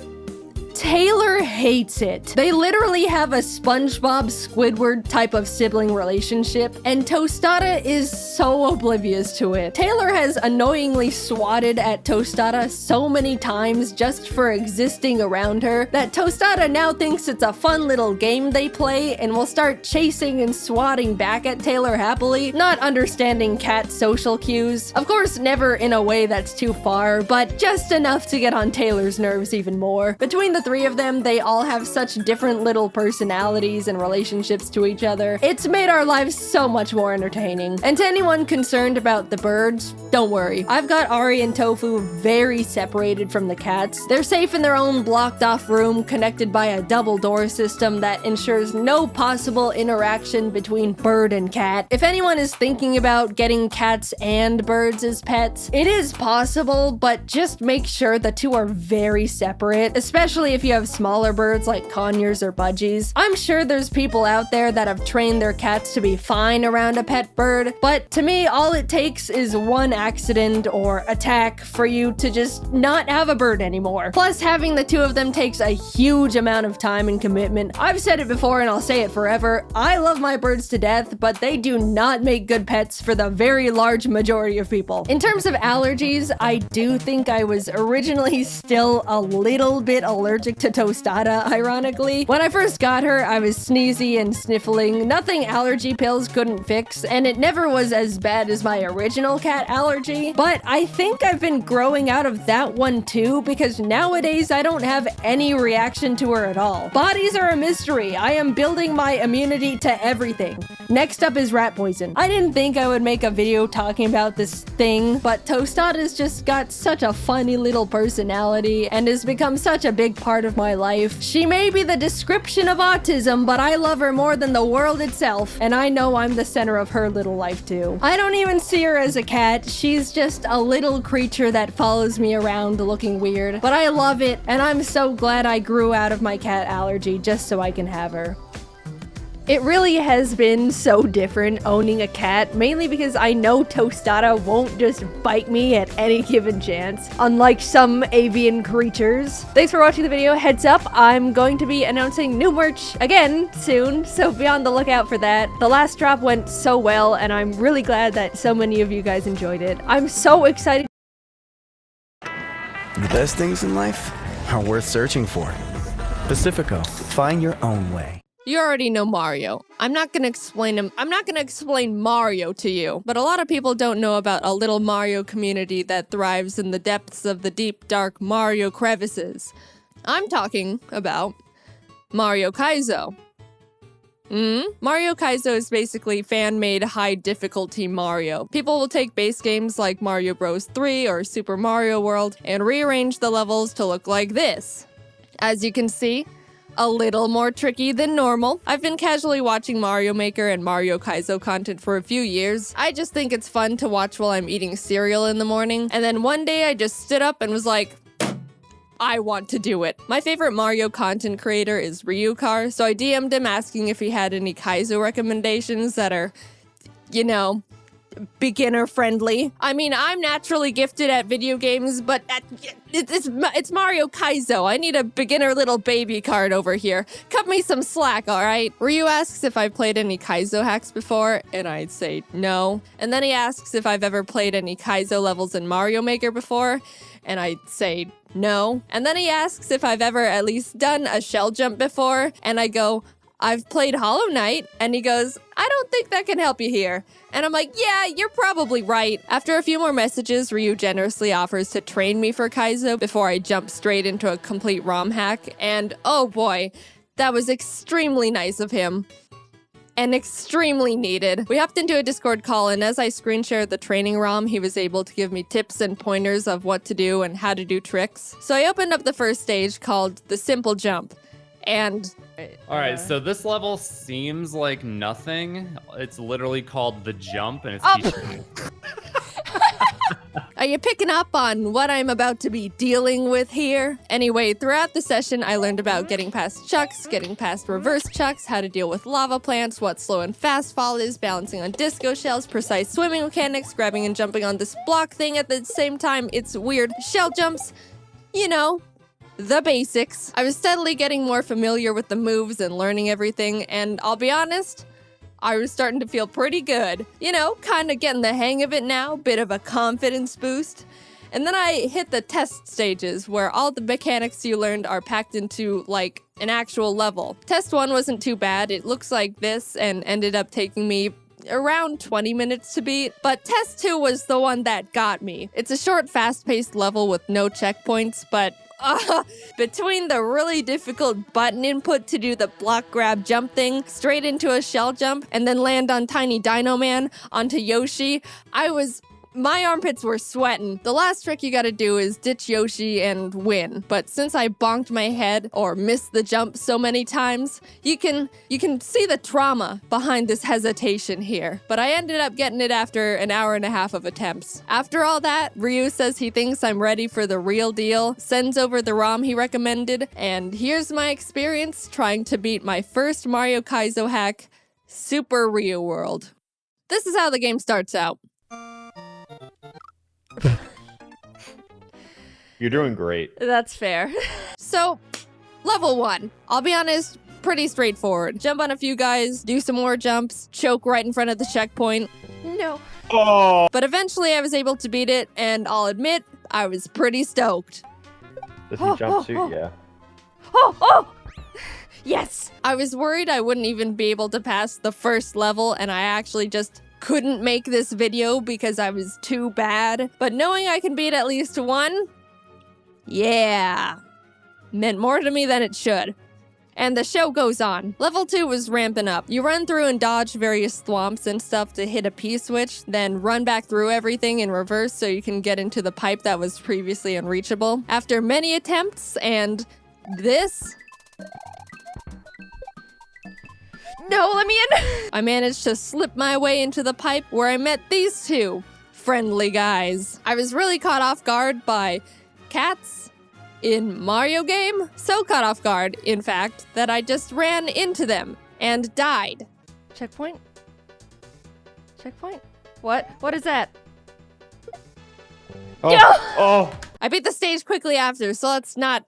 Taylor hates it. They literally have a SpongeBob Squidward type of sibling relationship, and Tostada is so oblivious to it. Taylor has annoyingly swatted at Tostada so many times just for existing around her that Tostada now thinks it's a fun little game they play and will start chasing and swatting back at Taylor happily, not understanding cat social cues. Of course, never in a way that's too far, but just enough to get on Taylor's nerves even more. Between the three of them, they all have such different little personalities and relationships to each other. It's made our lives so much more entertaining. And to anyone concerned about the birds, don't worry. I've got Ari and Tofu very separated from the cats. They're safe in their own blocked off room connected by a double door system that ensures no possible interaction between bird and cat. If anyone is thinking about getting cats and birds as pets, it is possible, but just make sure the two are very separate, especially if you have smaller birds like conures or budgies. I'm sure there's people out there that have trained their cats to be fine around a pet bird, but to me, all it takes is one accident or attack for you to just not have a bird anymore. Plus, having the two of them takes a huge amount of time and commitment. I've said it before and I'll say it forever. I love my birds to death, but they do not make good pets for the very large majority of people. In terms of allergies, I do think I was originally still a little bit allergic to Tostada, ironically. When I first got her, I was sneezy and sniffling. Nothing allergy pills couldn't fix, and it never was as bad as my original cat allergy. But I think I've been growing out of that one too, because nowadays I don't have any reaction to her at all. Bodies are a mystery. I am building my immunity to everything. Next up is rat poison. I didn't think I would make a video talking about this thing, but Tostada's just got such a funny little personality and has become such a big part of my life. She may be the description of autism, but I love her more than the world itself, and I know I'm the center of her little life too. I don't even see her as a cat. She's just a little creature that follows me around looking weird, but I love it, and I'm so glad I grew out of my cat allergy just so I can have her. It really has been so different owning a cat, mainly because I know Tostada won't just bite me at any given chance, unlike some avian creatures. Thanks for watching the video. Heads up, I'm going to be announcing new merch again soon, so be on the lookout for that. The last drop went so well, and I'm really glad that so many of you guys enjoyed it. I'm so excited. The best things in life are worth searching for. Pacifico, find your own way. You already know Mario. I'm not gonna explain Mario to you, but a lot of people don't know about a little Mario community that thrives in the depths of the deep, dark Mario crevices. I'm talking about Mario Kaizo. Mario Kaizo is basically fan-made high-difficulty Mario. People will take base games like Mario Bros. 3 or Super Mario World and rearrange the levels to look like this. As you can see, a little more tricky than normal. I've been casually watching Mario Maker and Mario Kaizo content for a few years. I just think it's fun to watch while I'm eating cereal in the morning. And then one day I just stood up and was like, I want to do it. My favorite Mario content creator is Ryukar, so I DM'd him asking if he had any Kaizo recommendations that are, you know, beginner friendly. I mean, I'm naturally gifted at video games, but it's Mario Kaizo. I need a beginner little baby card over here. Cut me some slack, all right? Ryu asks if I've played any Kaizo hacks before, and I'd say no. And then he asks if I've ever played any Kaizo levels in Mario Maker before, and I'd say no. And then he asks if I've ever at least done a shell jump before, and I go, I've played Hollow Knight. And he goes, I don't think that can help you here. And I'm like, yeah, you're probably right. After a few more messages, Ryu generously offers to train me for Kaizo before I jump straight into a complete ROM hack. And oh boy, that was extremely nice of him. And extremely needed. We hopped into a Discord call, and as I screen shared the training ROM, he was able to give me tips and pointers of what to do and how to do tricks. So I opened up the first stage called the Simple Jump. And Alright, so this level seems like nothing. It's literally called The Jump, and it's featuring... Are you picking up on what I'm about to be dealing with here? Anyway, throughout the session, I learned about getting past chucks, getting past reverse chucks, how to deal with lava plants, what slow and fast fall is, balancing on disco shells, precise swimming mechanics, grabbing and jumping on this block thing at the same time. It's weird. Shell jumps, you know, the basics. I was steadily getting more familiar with the moves and learning everything, and I'll be honest, I was starting to feel pretty good. You know, kind of getting the hang of it now, bit of a confidence boost. And then I hit the test stages where all the mechanics you learned are packed into like an actual level. Test 1 wasn't too bad. It looks like this and ended up taking me around 20 minutes to beat, but test 2 was the one that got me. It's a short, fast-paced level with no checkpoints, but between the really difficult button input to do the block grab jump thing, straight into a shell jump, and then land on Tiny Dino Man onto Yoshi, my armpits were sweating. The last trick you gotta do is ditch Yoshi and win. But since I bonked my head or missed the jump so many times, you can see the trauma behind this hesitation here. But I ended up getting it after an hour and a half of attempts. After all that, Ryu says he thinks I'm ready for the real deal, sends over the ROM he recommended, and here's my experience trying to beat my first Mario Kaizo hack, Super Ryu World. This is how the game starts out. You're doing great. That's fair. So, level 1. I'll be honest, pretty straightforward. Jump on a few guys, do some more jumps, choke right in front of the checkpoint. No. Oh! But eventually I was able to beat it, and I'll admit, I was pretty stoked. Does he jumpsuit? Yeah. Oh! Yes! I was worried I wouldn't even be able to pass the first level, and I actually just couldn't make this video because I was too bad. But knowing I can beat at least one, yeah, meant more to me than it should. And the show goes on. Level 2 was ramping up. You run through and dodge various thwomps and stuff to hit a P-switch, then run back through everything in reverse so you can get into the pipe that was previously unreachable. After many attempts and this... No, let me in! I managed to slip my way into the pipe where I met these two friendly guys. I was really caught off guard by cats in Mario game. So caught off guard, in fact, that I just ran into them and died. Checkpoint? Checkpoint? What? What is that? Oh! I beat the stage quickly after, so let's not...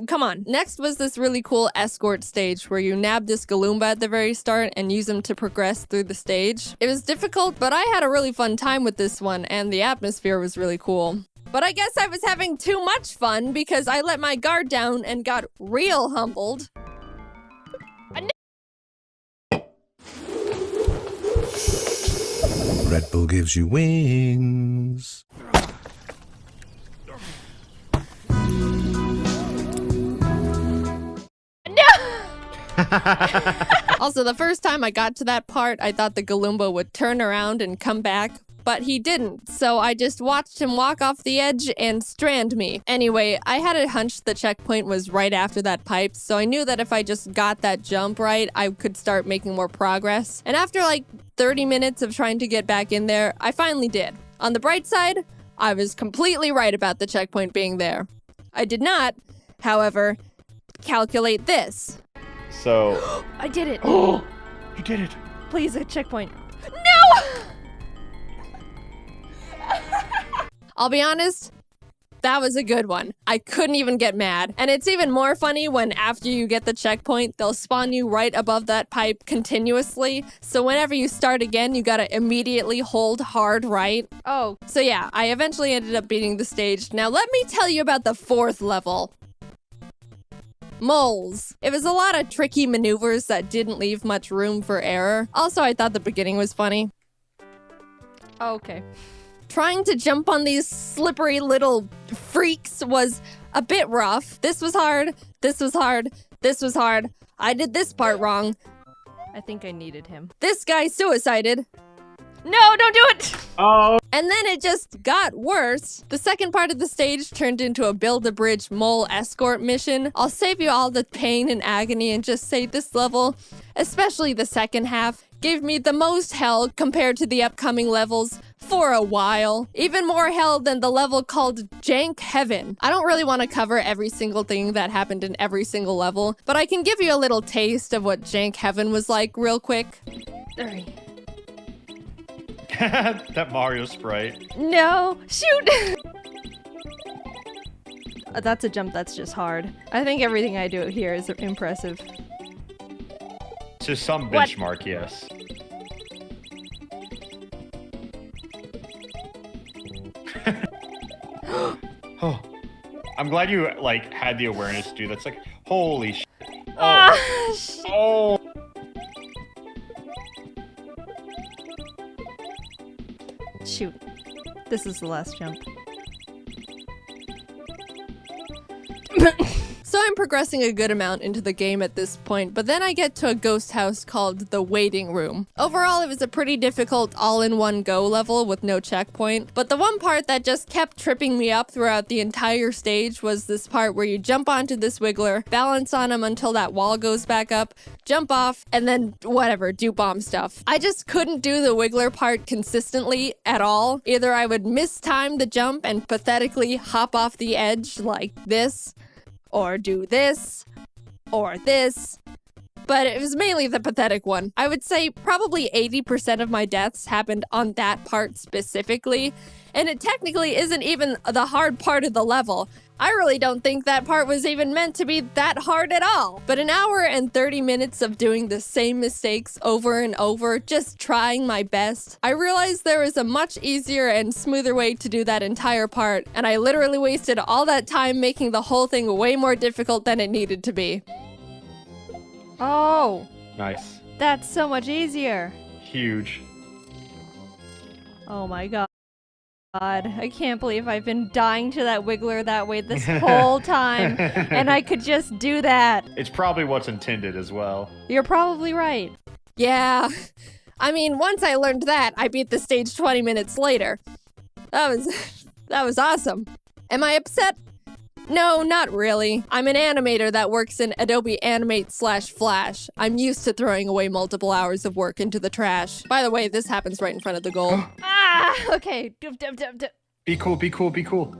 come on. Next was this really cool escort stage where you nab this Galumba at the very start and use him to progress through the stage. It was difficult, but I had a really fun time with this one, and the atmosphere was really cool. But I guess I was having too much fun because I let my guard down and got real humbled. Red Bull gives you wings. Also, the first time I got to that part, I thought the Galumba would turn around and come back, but he didn't, so I just watched him walk off the edge and strand me. Anyway, I had a hunch the checkpoint was right after that pipe, so I knew that if I just got that jump right, I could start making more progress. And after like 30 minutes of trying to get back in there, I finally did. On the bright side, I was completely right about the checkpoint being there. I did not, however, calculate this. So... I did it. Oh! You did it. Please, a checkpoint. No! I'll be honest, that was a good one. I couldn't even get mad. And it's even more funny when after you get the checkpoint, they'll spawn you right above that pipe continuously. So whenever you start again, you gotta immediately hold hard right. Oh. So yeah, I eventually ended up beating the stage. Now let me tell you about the fourth level. Moles. It was a lot of tricky maneuvers that didn't leave much room for error. Also, I thought the beginning was funny. Oh, okay. Trying to jump on these slippery little freaks was a bit rough. This was hard. This was hard. This was hard. I did this part wrong. I think I needed him. This guy suicided. No, don't do it! Oh. And then it just got worse. The second part of the stage turned into a build-a-bridge mole escort mission. I'll save you all the pain and agony and just say this level, especially the second half, gave me the most hell compared to the upcoming levels for a while. Even more hell than the level called Jank Heaven. I don't really want to cover every single thing that happened in every single level, but I can give you a little taste of what Jank Heaven was like real quick. That Mario sprite. No, shoot! That's a jump that's just hard. I think everything I do here is impressive. To some What? benchmark, yes. Oh, I'm glad you like had the awareness to do that. It's like, holy shit. Oh. Oh. Shoot. This is the last jump. So I'm progressing a good amount into the game at this point, but then I get to a ghost house called the Waiting Room. Overall, it was a pretty difficult all-in-one go level with no checkpoint, but the one part that just kept tripping me up throughout the entire stage was this part where you jump onto this wiggler, balance on him until that wall goes back up, jump off, and then whatever, do bomb stuff. I just couldn't do the wiggler part consistently at all. Either I would mistime the jump and pathetically hop off the edge like this, or do this, or this, but it was mainly the pathetic one. I would say probably 80% of my deaths happened on that part specifically, and it technically isn't even the hard part of the level. I really don't think that part was even meant to be that hard at all. But an hour and 30 minutes of doing the same mistakes over and over, just trying my best, I realized there was a much easier and smoother way to do that entire part, and I literally wasted all that time making the whole thing way more difficult than it needed to be. Oh! Nice. That's so much easier. Huge. Oh my god. I can't believe I've been dying to that wiggler that way this whole time, and I could just do that. It's probably what's intended as well. You're probably right. Yeah. I mean, once I learned that, I beat the stage 20 minutes later. That was awesome. Am I upset? No, not really. I'm an animator that works in Adobe Animate/Flash. I'm used to throwing away multiple hours of work into the trash. By the way, this happens right in front of the goal. Okay. Be cool, be cool, be cool.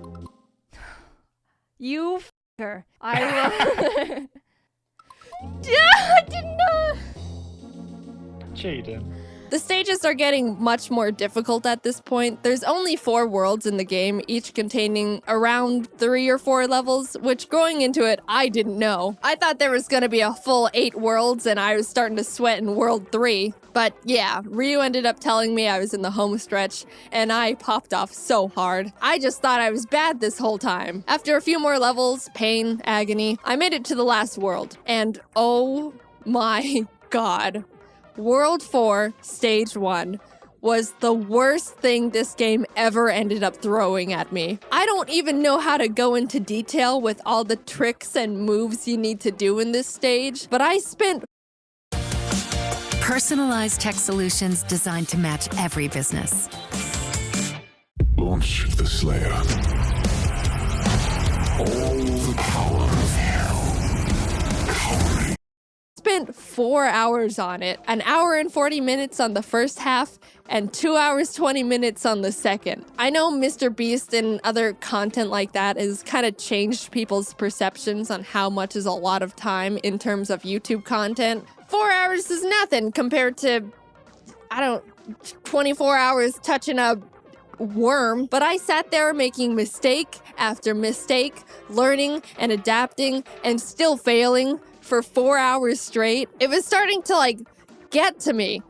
You f***er. I will... I didn't know. Jaden. The stages are getting much more difficult at this point. There's only 4 worlds in the game, each containing around 3 or 4 levels, which going into it, I didn't know. I thought there was gonna be a full 8 worlds and I was starting to sweat in World 3. But yeah, Ryu ended up telling me I was in the home stretch and I popped off so hard. I just thought I was bad this whole time. After a few more levels, pain, agony, I made it to the last world. And oh my god. World 4, Stage 1, was the worst thing this game ever ended up throwing at me. I don't even know how to go into detail with all the tricks and moves you need to do in this stage, but I spent Personalized tech solutions designed to match every business. Launch the Slayer. All the power of hell. spent 4 hours on it, an hour and 40 minutes on the first half, and 2 hours 20 minutes on the second. I know Mr. Beast and other content like that has kind of changed people's perceptions on how much is a lot of time in terms of YouTube content. 4 hours is nothing compared to, 24 hours touching a worm, but I sat there making mistake after mistake, learning and adapting and still failing for 4 hours straight. It was starting to get to me,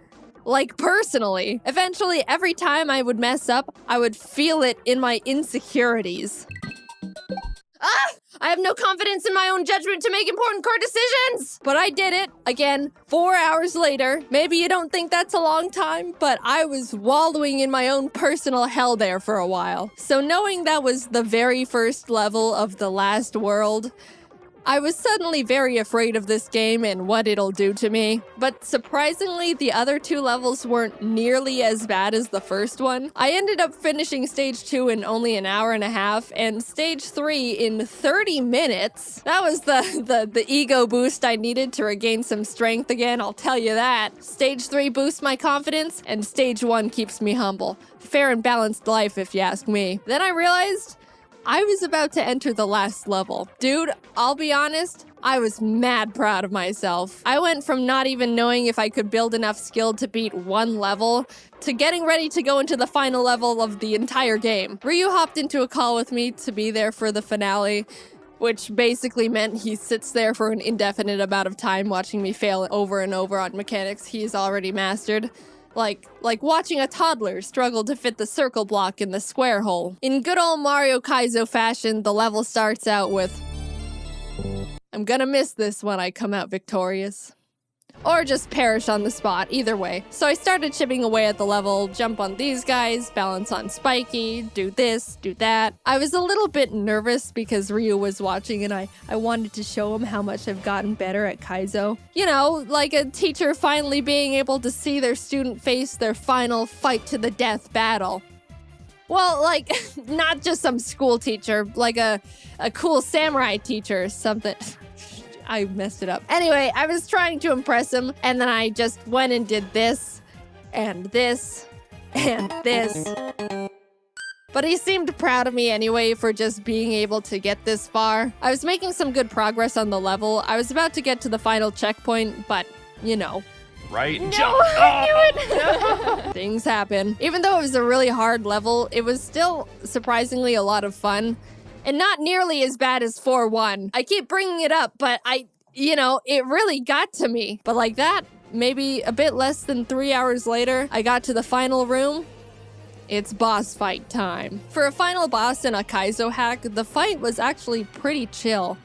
personally. Eventually, every time I would mess up, I would feel it in my insecurities. I have no confidence in my own judgment to make important core decisions. But I did it, again, 4 hours later. Maybe you don't think that's a long time, but I was wallowing in my own personal hell there for a while. So knowing that was the very first level of the last world, I was suddenly very afraid of this game and what it'll do to me. But surprisingly, the other 2 levels weren't nearly as bad as the first one. I ended up finishing stage 2 in only an hour and a half, and stage 3 in 30 minutes. That was the ego boost I needed to regain some strength again, I'll tell you that. Stage 3 boosts my confidence, and stage 1 keeps me humble. Fair and balanced life, if you ask me. Then I realized I was about to enter the last level. Dude, I'll be honest, I was mad proud of myself. I went from not even knowing if I could build enough skill to beat 1 level to getting ready to go into the final level of the entire game. Ryu hopped into a call with me to be there for the finale, which basically meant he sits there for an indefinite amount of time watching me fail over and over on mechanics he's already mastered. Like watching a toddler struggle to fit the circle block in the square hole. In good old Mario Kaizo fashion, the level starts out with, I'm gonna miss this when I come out victorious. Or just perish on the spot, either way. So I started chipping away at the level, jump on these guys, balance on Spiky, do this, do that. I was a little bit nervous because Ryu was watching and I wanted to show him how much I've gotten better at Kaizo. You know, like a teacher finally being able to see their student face their final fight to the death battle. Well, like, not just some school teacher, like a cool samurai teacher or something. I messed it up. Anyway, I was trying to impress him, and then I just went and did this, and this, and this. But he seemed proud of me anyway for just being able to get this far. I was making some good progress on the level. I was about to get to the final checkpoint, but, you know. Right? No, Jump! I knew it! Things happen. Even though it was a really hard level, it was still surprisingly a lot of fun. And not nearly as bad as 4-1. I keep bringing it up, but it really got to me. But like that, maybe a bit less than 3 hours later, I got to the final room. It's boss fight time. For a final boss in a Kaizo hack, the fight was actually pretty chill.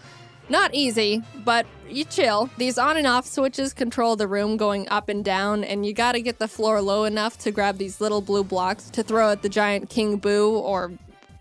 Not easy, but you chill. These on and off switches control the room going up and down, and you gotta get the floor low enough to grab these little blue blocks to throw at the giant King Boo, or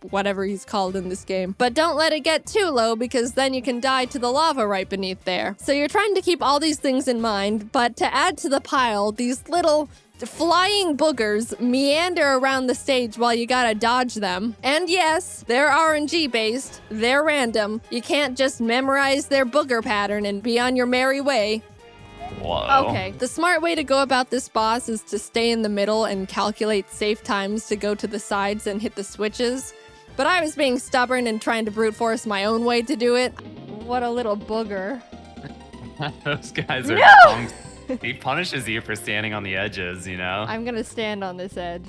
whatever he's called in this game. But don't let it get too low because then you can die to the lava right beneath there. So you're trying to keep all these things in mind, but to add to the pile, these little flying boogers meander around the stage while you gotta dodge them. And yes, they're RNG based, they're random. You can't just memorize their booger pattern and be on your merry way. Whoa. Okay, the smart way to go about this boss is to stay in the middle and calculate safe times to go to the sides and hit the switches. But I was being stubborn and trying to brute force my own way to do it. What a little booger. Those guys are punks. He punishes you for standing on the edges, you know? I'm gonna stand on this edge.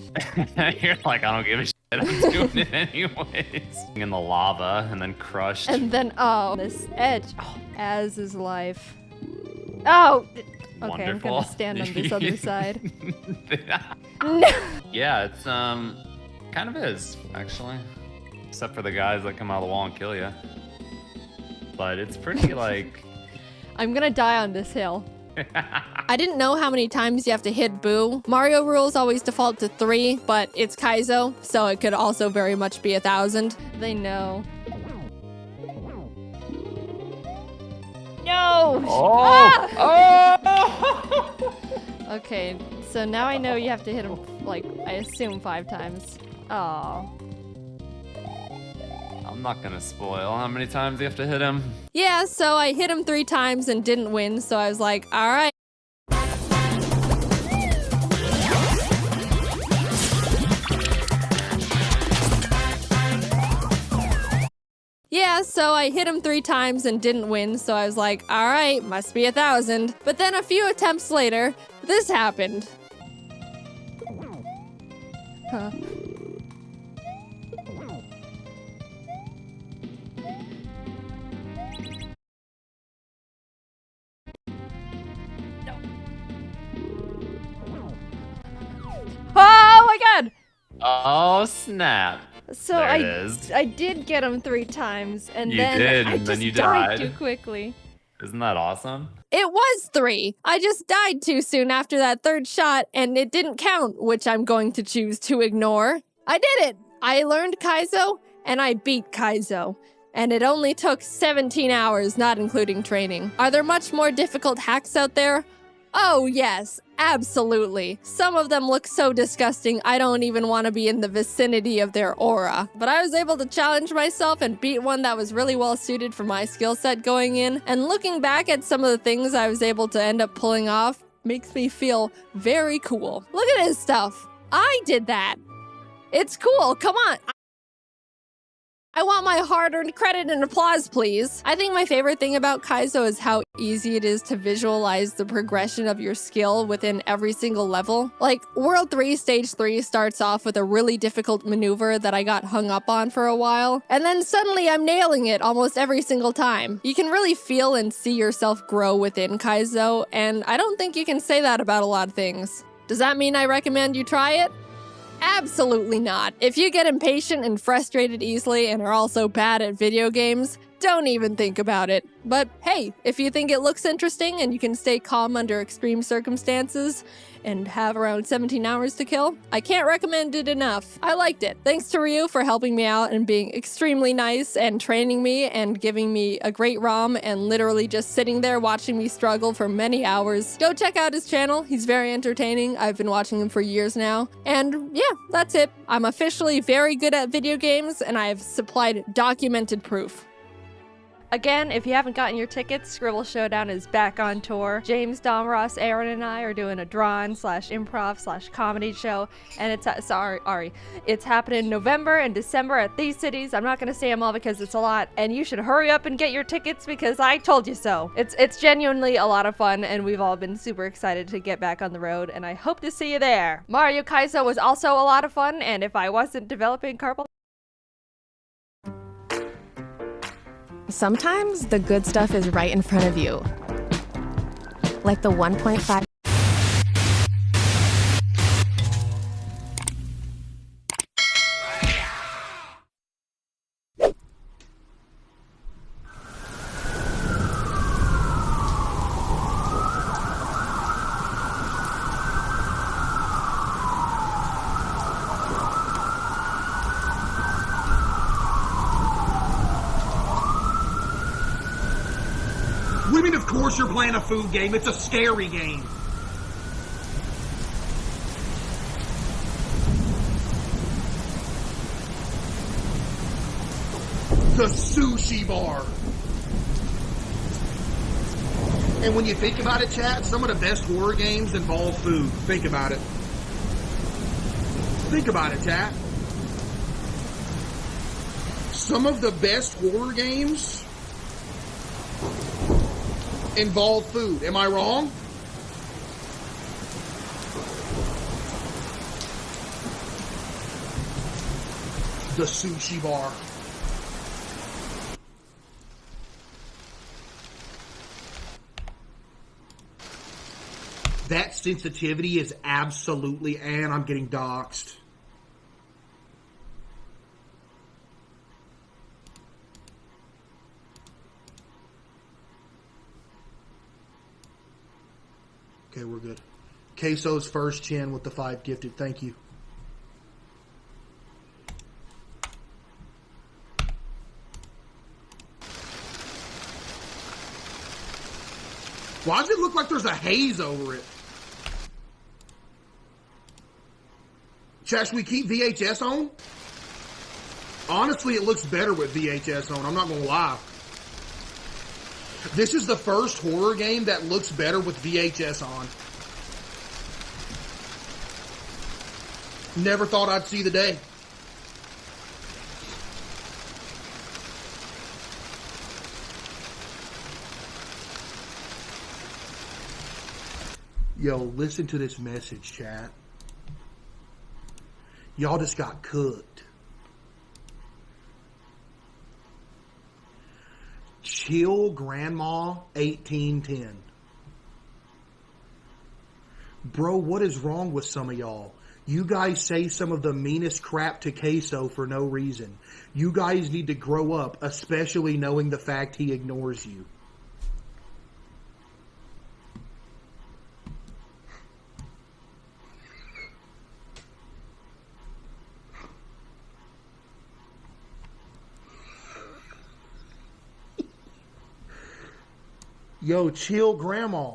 You're like, I don't give a shit. I'm doing it anyways. In the lava and then crushed. And then, this edge. Oh, as is life. Oh! Okay, Wonderful. I'm gonna stand on this other side. No. Yeah, it's, kind of is, actually. Except for the guys that come out of the wall and kill you. But it's pretty, like... I'm gonna die on this hill. I didn't know how many times you have to hit Boo. Mario rules always default to 3, but it's Kaizo, so it could also very much be 1,000. They know. No! Oh! Ah! Oh! Okay, so now I know you have to hit him, like, I assume 5 times. Oh. I'm not gonna spoil how many times you have to hit him. Yeah, so I hit him 3 times and didn't win, so I was like, alright. Yeah, so I hit him 3 times and didn't win, so I was like, alright, must be 1,000. But then a few attempts later, this happened. Huh. Oh my god! Oh, snap. So There it is. I did get him 3 times, and You then did, I and just then you died died. too quickly. Isn't that awesome? It was 3. I just died too soon after that 3rd shot, and it didn't count, which I'm going to choose to ignore. I did it! I learned Kaizo, and I beat Kaizo. And it only took 17 hours, not including training. Are there much more difficult hacks out there? Oh yes, absolutely. Some of them look so disgusting I don't even want to be in the vicinity of their aura. But I was able to challenge myself and beat one that was really well suited for my skill set going in. And looking back at some of the things I was able to end up pulling off makes me feel very cool. Look at his stuff. I did that. It's cool, come on. I want my hard-earned credit and applause, please. I think my favorite thing about Kaizo is how easy it is to visualize the progression of your skill within every single level. Like, World 3 Stage 3 starts off with a really difficult maneuver that I got hung up on for a while, and then suddenly I'm nailing it almost every single time. You can really feel and see yourself grow within Kaizo, and I don't think you can say that about a lot of things. Does that mean I recommend you try it? Absolutely not. If you get impatient and frustrated easily and are also bad at video games, don't even think about it. But hey, if you think it looks interesting and you can stay calm under extreme circumstances and have around 17 hours to kill, I can't recommend it enough. I liked it. Thanks to Ryu for helping me out and being extremely nice and training me and giving me a great ROM and literally just sitting there watching me struggle for many hours. Go check out his channel. He's very entertaining. I've been watching him for years now. And yeah, that's it. I'm officially very good at video games and I've supplied documented proof. Again, if you haven't gotten your tickets, Scribble Showdown is back on tour. James, Dom, Ross, Aaron, and I are doing a drawn/improv/comedy show, and it's it's happening in November and December at these cities. I'm not gonna say them all because it's a lot, and you should hurry up and get your tickets because I told you so. It's genuinely a lot of fun, and we've all been super excited to get back on the road, and I hope to see you there. Mario Kaizo was also a lot of fun, and if I wasn't developing carpal. Sometimes the good stuff is right in front of you. Like the 1.5. Women, of course you're playing a food game. It's a scary game. The sushi bar. And when you think about it, chat, some of the best horror games involve food. Think about it. Think about it, chat. Some of the best horror games involve food. Am I wrong? The sushi bar. That sensitivity is absolutely, and I'm getting doxxed. Okay, we're good. Queso's first chin with the 5 gifted. Thank you. Why does it look like there's a haze over it? Chat, should we keep VHS on? Honestly, it looks better with VHS on. I'm not going to lie. This is the first horror game that looks better with VHS on. Never thought I'd see the day. Yo, listen to this message, chat. Y'all just got cooked. Chill Grandma 1810. Bro, what is wrong with some of y'all? You guys say some of the meanest crap to Queso for no reason. You guys need to grow up, especially knowing the fact he ignores you. Yo, chill, Grandma.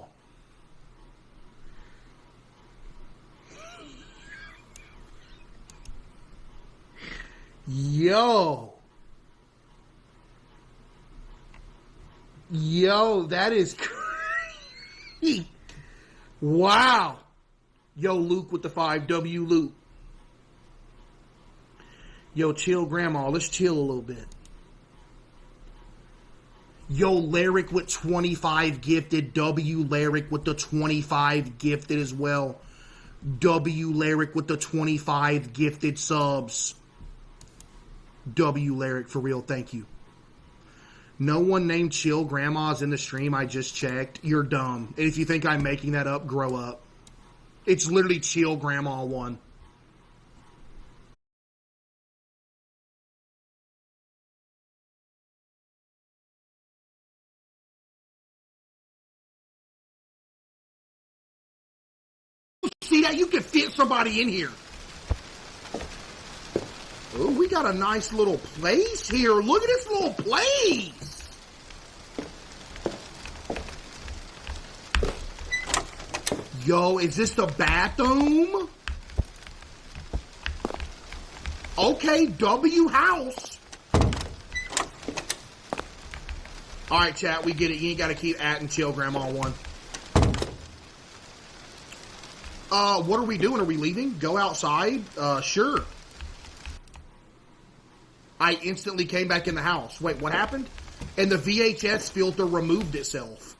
Yo, that is crazy. Wow. Yo, Luke with the 5W Luke. Yo, chill, Grandma. Let's chill a little bit. Yo, Lyric with 25 gifted. W Lyric with the 25 gifted as well. W Lyric with the 25 gifted subs. W Lyric, for real, thank you. No one named Chill Grandma's in the stream. I just checked. You're dumb. And if you think I'm making that up, grow up. It's literally Chill Grandma 1. See that? You can fit somebody in here. Oh, we got a nice little place here. Look at this little place. Yo, is this the bathroom? Okay, W house. All right, chat, we get it. You ain't got to keep at and Chill Grandma 1. What are we doing? Are we leaving? Go outside? Sure. I instantly came back in the house. Wait, what happened? And the VHS filter removed itself.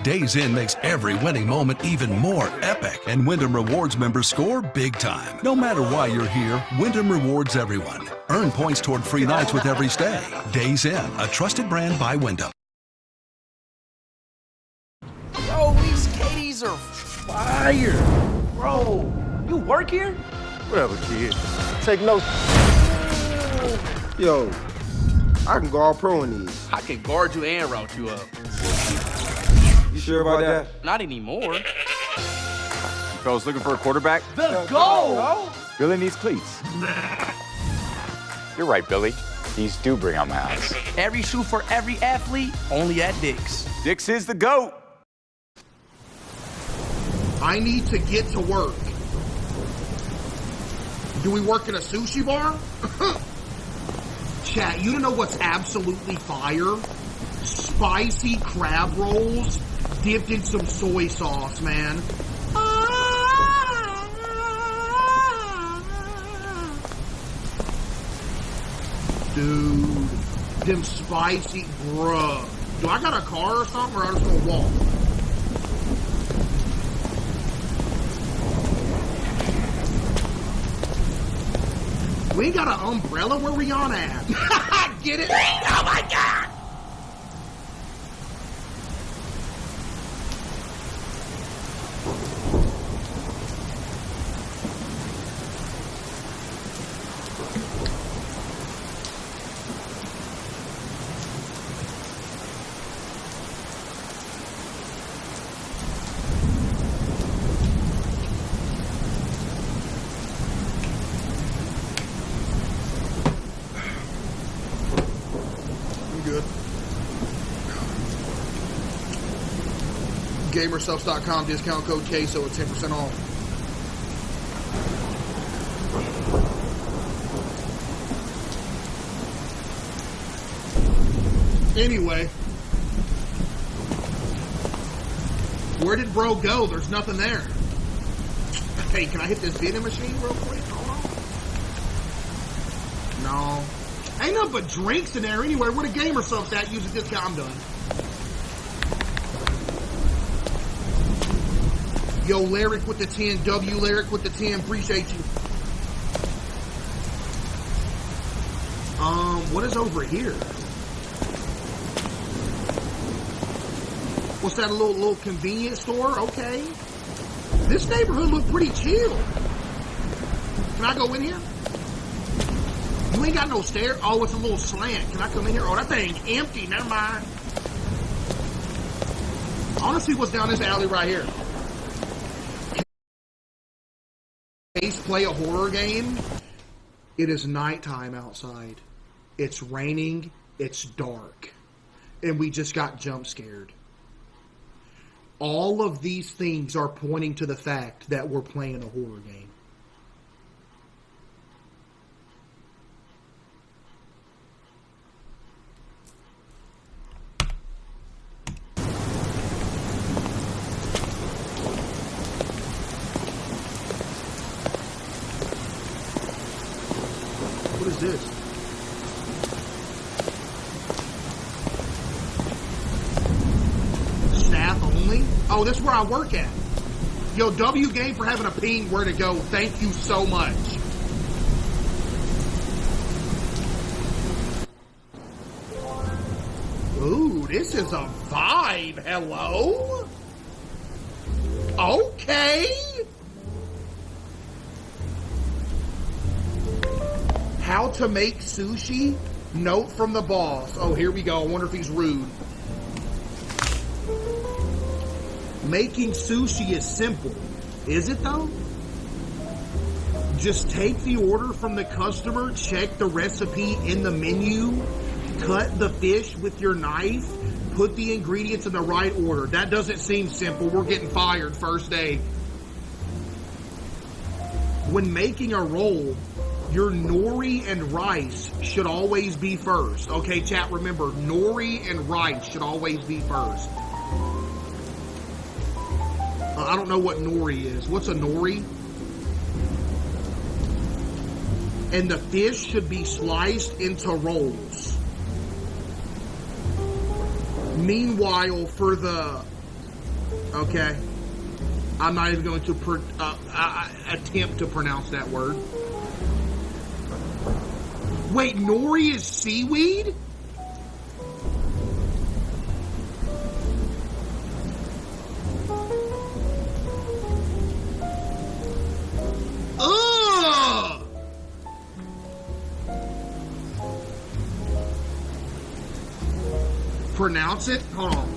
Days In makes every winning moment even more epic, and Wyndham Rewards members score big time. No matter why you're here, Wyndham rewards everyone. Earn points toward free nights with every stay. Days In, a trusted brand by Wyndham. Yo, these Katie's are fire. Bro, you work here? Whatever, kid. Take notes. Yo, I can go all pro in these. I can guard you and route you up. You sure about that? Not anymore. You fellas looking for a quarterback? The goal! Billy needs cleats. You're right, Billy. These do bring out my eyes. Every shoe for every athlete, only at Dick's. Dick's is the GOAT. I need to get to work. Do we work in a sushi bar? Chat, you don't know what's absolutely fire? Spicy crab rolls dipped in some soy sauce, man. Dude, them spicy, bruh. Do I got a car or something, or am I just gonna walk? We ain't got an umbrella. Where Rihanna at? Get it? Oh my God! GamerSubs.com, discount code KSO at 10% off. Anyway, where did bro go? There's nothing there. Hey, can I hit this vending machine real quick? Hold on. No. Ain't nothing but drinks in there anyway. Where the GamerSubs at? Use a discount. I'm done. Yo, Lyric with the 10. W Lyric with the 10. Appreciate you. What is over here? What's that, a little convenience store? Okay. This neighborhood looked pretty chill. Can I go in here? You ain't got no stairs. Oh, it's a little slant. Can I come in here? Oh, that thing empty. Never mind. I want to see what's down this alley right here. Ace play a horror game. It is nighttime outside. It's raining. It's dark. And we just got jump scared. All of these things are pointing to the fact that we're playing a horror game. What is this? Staff only? Oh, that's where I work at. Yo, W game for having a ping where to go. Thank you so much. Ooh, this is a vibe. Hello? Okay. How to make sushi? Note from the boss. Oh, here we go. I wonder if he's rude. Making sushi is simple. Is it though? Just take the order from the customer, check the recipe in the menu, cut the fish with your knife, put the ingredients in the right order. That doesn't seem simple. We're getting fired first day. When making a roll, your nori and rice should always be first. Okay, chat, remember, nori and rice should always be first. I don't know what nori is. What's a nori? And the fish should be sliced into rolls. Meanwhile, for the... Okay. I'm not even going to attempt to pronounce that word. Wait, nori is seaweed? Ugh! Pronounce it? Hold on.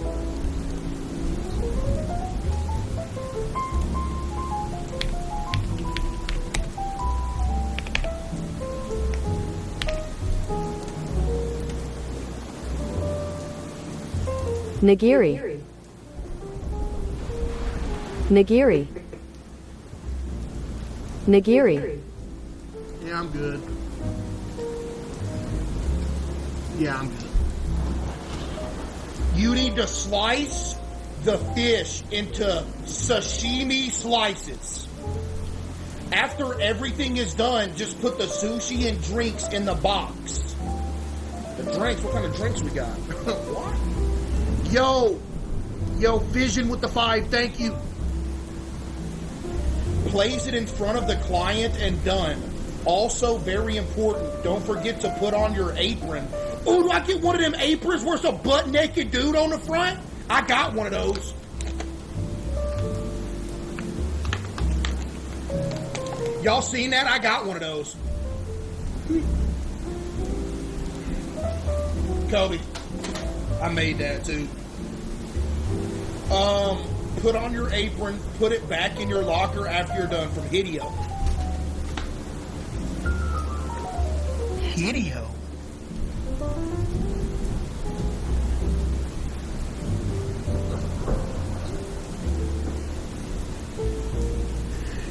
Nigiri. Nigiri. Nigiri. Yeah, I'm good. Yeah, I'm good. You need to slice the fish into sashimi slices. After everything is done, just put the sushi and drinks in the box. The drinks? What kind of drinks we got? What? Yo, Vision with the 5, thank you. Place it in front of the client and done. Also, very important, don't forget to put on your apron. Oh, do I get one of them aprons where it's a butt-naked dude on the front? I got one of those. Y'all seen that? I got one of those. Kobe, I made that too. Put on your apron, put it back in your locker after you're done, from Hideo. Hideo?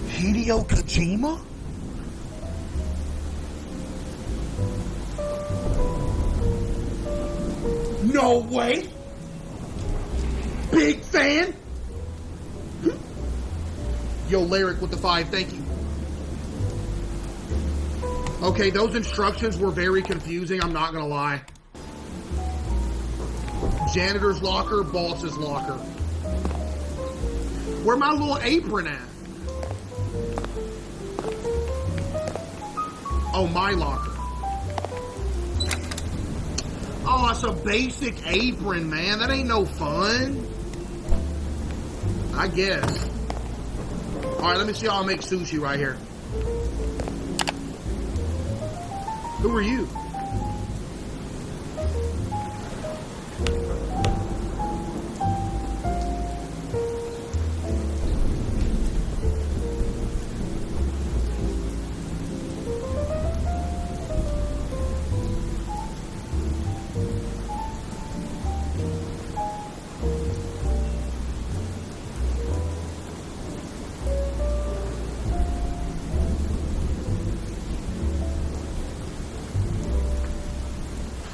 Hideo Kojima? No way! Big fan? Yo, Lyric with the 5, thank you. Okay, those instructions were very confusing, I'm not gonna lie. Janitor's locker, boss's locker. Where my little apron at? Oh, my locker. Oh, it's a basic apron, man. That ain't no fun. I guess. All right, let me see how I make sushi right here. Who are you?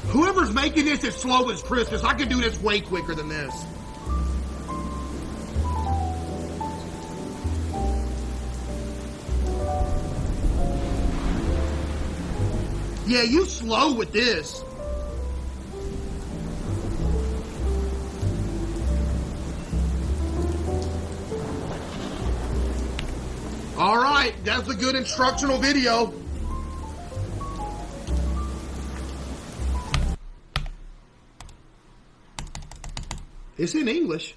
Whoever's making this as slow as Christmas, I can do this way quicker than this. Yeah, you slow with this. All right, that's a good instructional video. It's in English.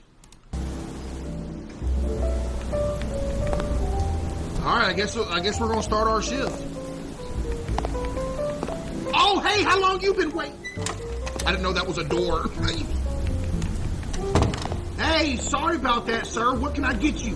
All right, I guess we're gonna start our shift. Oh, hey, how long you been waiting? I didn't know that was a door. Hey, sorry about that, sir. What can I get you?